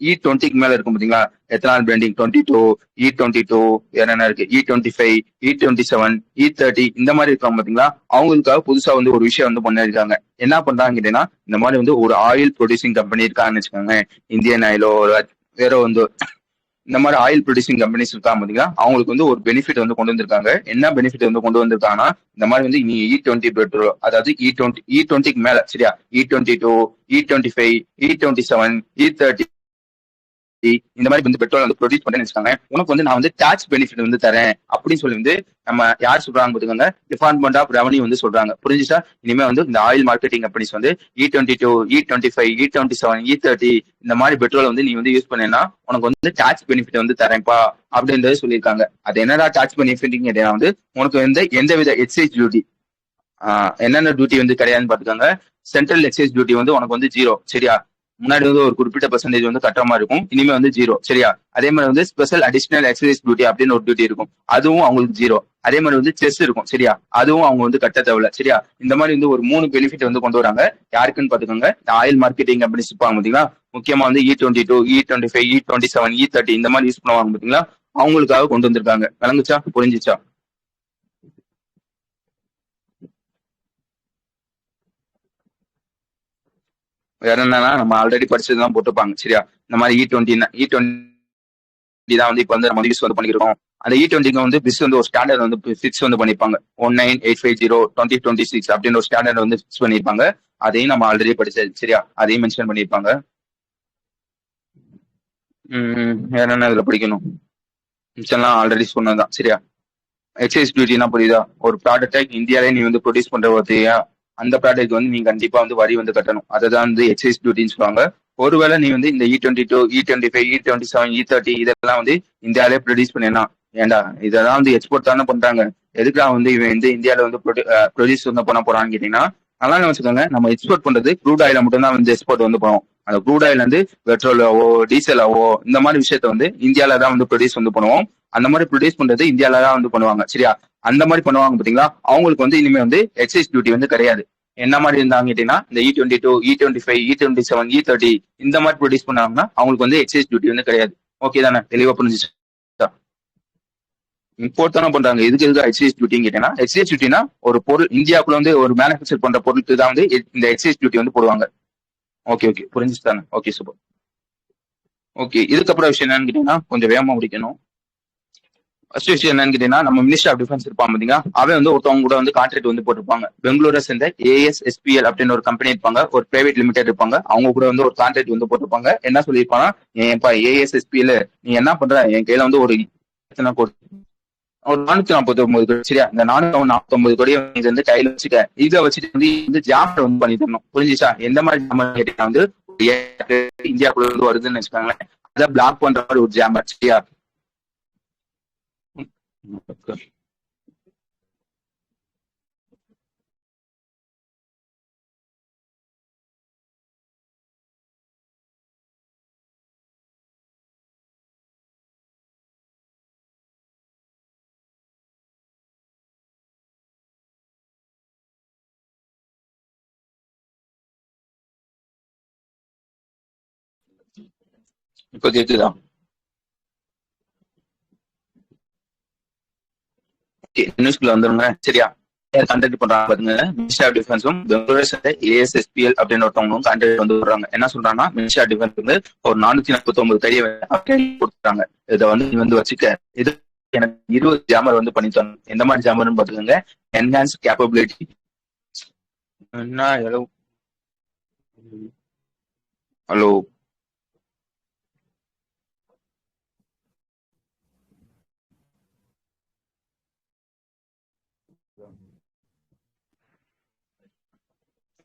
E20க்கு மேல இருக்கும் பாத்தீங்களா, எத்தனால் பிளெண்டிங் 22, E22, வேற என்ன இருக்கு, E25, E27, E30 இந்த மாதிரி இருக்காங்க பாத்தீங்களா, அவங்களுக்காக புதுசா வந்து ஒரு விஷயம் வந்து பண்ணிருக்காங்க. என்ன பண்றாங்க கேட்டீங்கன்னா, இந்த மாதிரி வந்து ஒரு ஆயில் ப்ரொடியூசிங் கம்பெனி இருக்காங்கன்னு வச்சுக்கோங்க, இந்தியன் ஆயிலோ வேற வந்து இந்த மாதிரி ஆயில் ப்ரொடியூசிங் கம்பெனிஸ் இருக்காங்க பாத்தீங்களா, அவங்களுக்கு வந்து ஒரு பெனிஃபிட் வந்து கொண்டு வந்திருக்காங்க. என்ன பெனிஃபிட் வந்து கொண்டு வந்திருக்காங்கன்னா, இந்த மாதிரி வந்து நீங்க E20 பெட்ரோல், அதாவது E20க்கு மேல, சரியா, E22, E25, E27, E30 இந்த மாதிரி வந்து பெட்ரோல் வந்து ப்ரொடியூஸ் பண்ணேன்னு வச்சுக்காங்க, உனக்கு வந்து நான் வந்து டாக்ஸ் பெனிஃபிட் வந்து தரேன் அப்படின்னு சொல்லி வந்து நம்ம யார் சொல்றாங்க பாத்துக்கோங்க, டிபார்ட்மெண்ட் ஆஃப் ரெவன்யூ வந்து சொல்றாங்க. புரிஞ்சுச்சா? இனிமே வந்து இந்த ஆயில் மார்க்கெட்டிங் கம்பெனிஸ் வந்து E22, E25, E27, E30 இந்த மாதிரி பெட்ரோல் வந்து நீ வந்து யூஸ் பண்ணேன்னா உனக்கு வந்து டாக்ஸ் பெனிஃபிட் வந்து தரேன்ப்பா அப்படின்றத சொல்லியிருக்காங்க. அது என்னடா டாக்ஸ் பெனிஃபிட் கேட்டீங்கன்னா வந்து உனக்கு வந்து எந்தவித எக்ஸைஸ் டியூட்டி, என்னென்ன டியூட்டி வந்து கிடையாதுன்னு பாத்துக்கோங்க. சென்ட்ரல் எக்ஸைஸ் டியூட்டி வந்து உனக்கு வந்து 0. சரியா? முன்னாடி வந்து ஒரு குறிப்பிட்ட பெர்சன்டேஜ் வந்து கட்டுற மாதிரி இருக்கும், இனிமே வந்து 0. சரியா? அதே மாதிரி வந்து ஸ்பெஷல் அடிஷனல் எக்ஸைஸ் டியூட்டி அப்படின்னு ஒரு டியூட்டி இருக்கும், அதுவும் அவங்களுக்கு 0. அதே மாதிரி வந்து செஸ் இருக்கும். சரியா? அதுவும் அவங்க வந்து கட்ட தேவையில்ல. சரியா? இந்த மாதிரி வந்து ஒரு 3 பெனிஃபிட் வந்து கொண்டு வராங்க. யாருக்குன்னு பாத்துக்கோங்க, இந்த ஆயில் மார்க்கெட்டிங் கம்பெனிஸ் இருப்பாங்க பாத்தீங்களா, முக்கியமா வந்து E22, E25, E27, E30 இந்த மாதிரி யூஸ் பண்ணுவாங்க பாத்தீங்களா, அவங்களுக்காக கொண்டு வந்திருக்காங்க. விளங்குச்சா? புரிஞ்சிச்சா? வேற என்னன்னா நம்ம ஆல்ரெடி படிச்சதுதான் போட்டிருப்பாங்க சரியா. இந்த மாதிரி இ டுவெண்ட்டி தான் வந்து இப்ப வந்து நம்ம யூஸ் வந்து பண்ணிருக்கோம். அந்த இ 20க்கு வந்து பிஸ் வந்து ஒரு ஸ்டாண்டர்ட் வந்து ஃபிக்ஸ் வந்து பண்ணிருப்பாங்க. 19850 2026 அப்படின்னு ஒரு ஸ்டாண்டர்ட் வந்து ஃபிக்ஸ் பண்ணிருப்பாங்க. அதையும் நம்ம ஆல்ரெடி படிச்சது சரியா, அதையும் மென்ஷன் பண்ணிருப்பாங்க. வேற என்ன இதுல படிக்கணும், மிச்சம்லாம் ஆல்ரெடி சொன்னதுதான் சரியா. எக்ஸைஸ் டியூட்டினா புரியுதா, ஒரு ப்ராடக்டை இந்தியாவிலே நீ வந்து ப்ரொடியூஸ் பண்ற பார்த்தியா, அந்த ப்ராடக்ட் வந்து நீங்க கண்டிப்பா வந்து வரி வந்து கட்டணும். அதை தான் வந்து எக்ஸைஸ் டியூட்டின்னு சொல்லுவாங்க. ஒருவேளை நீ வந்து இந்த இ 22 இ 25 இ 27 இ 30 இதெல்லாம் வந்து இந்தியாவிலே ப்ரொடியூஸ் பண்ணேன்னா, ஏன்டா இதெல்லாம் வந்து எக்ஸ்போர்ட் தானே பண்றாங்க, எதுக்கா வந்து இவன் வந்து இந்தியாவில வந்து ப்ரொடியூஸ் வந்து பண்ண போறான்னு கேட்டீங்கன்னா, நல்லா வச்சுக்கோங்க, நம்ம எக்ஸ்போர்ட் பண்றது க்ரூட் ஆயில மட்டும் தான் வந்து எக்ஸ்போர்ட் வந்து பண்ணுவோம். அந்த க்ரூட் ஆயில் வந்து பெட்ரோலாவோ டீசலாவோ இந்த மாதிரி விஷயத்த வந்து இந்தியாவில தான் வந்து ப்ரொடியூஸ் வந்து பண்ணுவோம். அந்த மாதிரி ப்ரொடியூஸ் பண்றது இந்தியாவில தான் வந்து பண்ணுவாங்க சரியா. அந்த மாதிரி பண்ணுவாங்க பாத்தீங்களா, அவங்களுக்கு வந்து இனிமே வந்து எக்ஸைஸ் டியூட்டி வந்து கிடையாது. என்ன மாதிரி இருந்தாங்க கேட்டீங்கன்னா, இந்த இ 22 இ 25 இ 27 இ 30 இந்த மாதிரி ப்ரொடியூஸ் பண்ணாங்கன்னா அவங்களுக்கு வந்து எக்ஸைஸ் டியூட்டி வந்து கிடையாது. ஓகே தானே, தெளிவா புரிஞ்சுச்சு. இம்போர்ட் தானே பண்றாங்க, இதுக்கு எதுக்கு எக்ஸைஸ் டியூட்டின்னு கேட்டீங்கன்னா, எக்ஸைஸ் டியூட்டினா ஒரு பொருள் இந்தியாவுக்குள்ள வந்து ஒரு மேனுஃபேக்சர் பண்ற பொருளுக்கு தான் வந்து இந்த எக்ஸைஸ் டியூட்டி வந்து போடுவாங்க. ஓகே ஓகே புரிஞ்சுச்சு தானே, ஓகே சூப்பர். ஓகே, இதுக்கப்புறம் விஷயம் என்னன்னு கேட்டீங்கன்னா கொஞ்சம் வேகமா முடிக்கணும். ஃபர்ஸ்ட் விஷயம் என்னன்னு கேட்டீங்கன்னா, நம்ம மினிஸ்டர் ஆஃப் டிஃபென்ஸ் இருப்பான் பாத்தீங்களா, அவன் வந்து ஒருத்தவங்க கூட வந்து கான்ட்ராக்ட் வந்து போட்டிருப்பாங்க. பெங்களூரை சேர்ந்த ASSPL அப்படின்னு ஒரு கம்பெனி இருப்பாங்க, ஒரு பிரைவேட் லிமிடெட் இருப்பாங்க. அவங்க கூட வந்து ஒரு கான்ட்ராக்ட் வந்து போட்டிருப்பாங்க. என்ன சொல்லியிருப்பாங்கன்னா, ஏன்ப்பா ASSPL நீ என்ன பண்ற, என் கையில வந்து ஒரு ஒரு 449 கோடி சரியா, இந்த 449 கோடியை இது வந்து கையில வச்சுக்க, இதை வச்சுட்டு வந்து ஜாமர் வந்து பண்ணி தரணும். புரிஞ்சுச்சா, எந்த மாதிரி ஜாமர் கேட்டீங்கன்னா வந்து இந்தியாக்குள்ள வந்து வருதுன்னு வச்சுக்காங்களேன், அதை பிளாக் பண்ற மாதிரி ஒரு ஜாமர் சரியா. இப்போ கேக்குதா? நியூஸ்குள்ள வந்துருங்க சரியா. கான்டாக்ட் பண்றாங்க பாருங்க, மினிஸ்டர் ஆஃப் டிஃபென்ஸும் பெங்களூரை சேர்ந்த ASSPL அப்படின்னு ஒருத்தவங்களும் கான்டாக்ட் வந்து விடுறாங்க. என்ன சொல்றாங்கன்னா, மினிஸ்டர் ஆஃப் டிஃபென்ஸ் வந்து ஒரு 449 கையை கொடுத்துட்டாங்க, இதை வந்து நீ வந்து வச்சுக்க, இது எனக்கு 20 ஜாமர் வந்து பண்ணி தரணும். எந்த மாதிரி ஜாமர்னு பாத்துக்கோங்க, என்ஹான்ஸ் கேப்பபிலிட்டி. என்ன ஹலோ,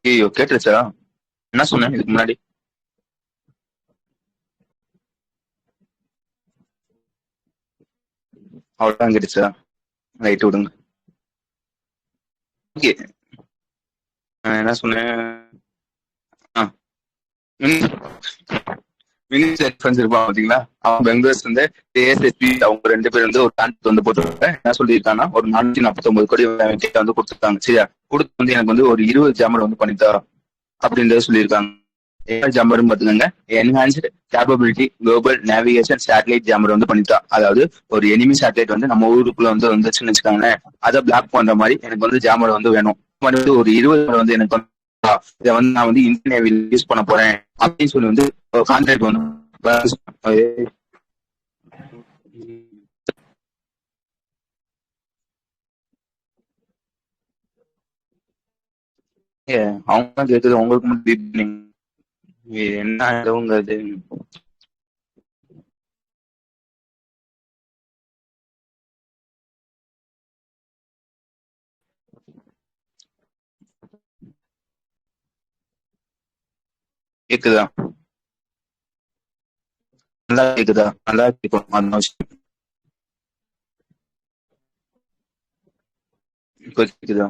ஐயோ கேட்டுருச்சா, என்ன சொன்னேன் இதுக்கு முன்னாடி? அவ்வளவுதான் கேட்டுச்சா, ரைட் விடுங்க. ஓகே, என்ன சொன்னேன், மினிஸ்டர் டிஃபென்ஸ் இருப்பான் பாத்தீங்களா, அவன் பெங்களூர் வந்து ASSP அவங்க 2 பேர் வந்து ஒரு கான்ட்ராக்ட் வந்து போட்டுருக்காங்க. என்ன சொல்லியிருக்காங்கன்னா, ஒரு 449 கோடி கிட்ட வந்து கொடுத்துருக்காங்க சரியா. கொடுத்து வந்து எனக்கு வந்து ஒரு 20 ஜாமர் வந்து பண்ணித்தா அப்படின்றத சொல்லியிருக்காங்க. என்ன ஜாமர்னு பாத்துக்கோங்க, enhanced capability global navigation satellite jammer வந்து பண்ணித்தா. அதாவது ஒரு எனிமி சேட்டலைட் வந்து நம்ம ஊருக்குள்ள வந்து வந்துச்சுன்னு வச்சுக்காங்களேன், அதை பிளாக் பண்ற மாதிரி எனக்கு வந்து ஜாமர் வந்து வேணும். வந்து ஒரு 20 வந்து எனக்கு வந்து இதை வந்து நான் வந்து இந்தியன் நேவியில் யூஸ் பண்ண போறேன் அப்படின்னு சொல்லி வந்து கான்ட்ராக்ட் வந்து அவங்க தான் கேக்குது, உங்களுக்கு மட்டும் என்ன ஆயிடுங்கிறது. கேக்குதா, நல்லா கேக்குதா, நல்லா கேட்கும் அந்த விஷயம். இப்போ கேக்குதா?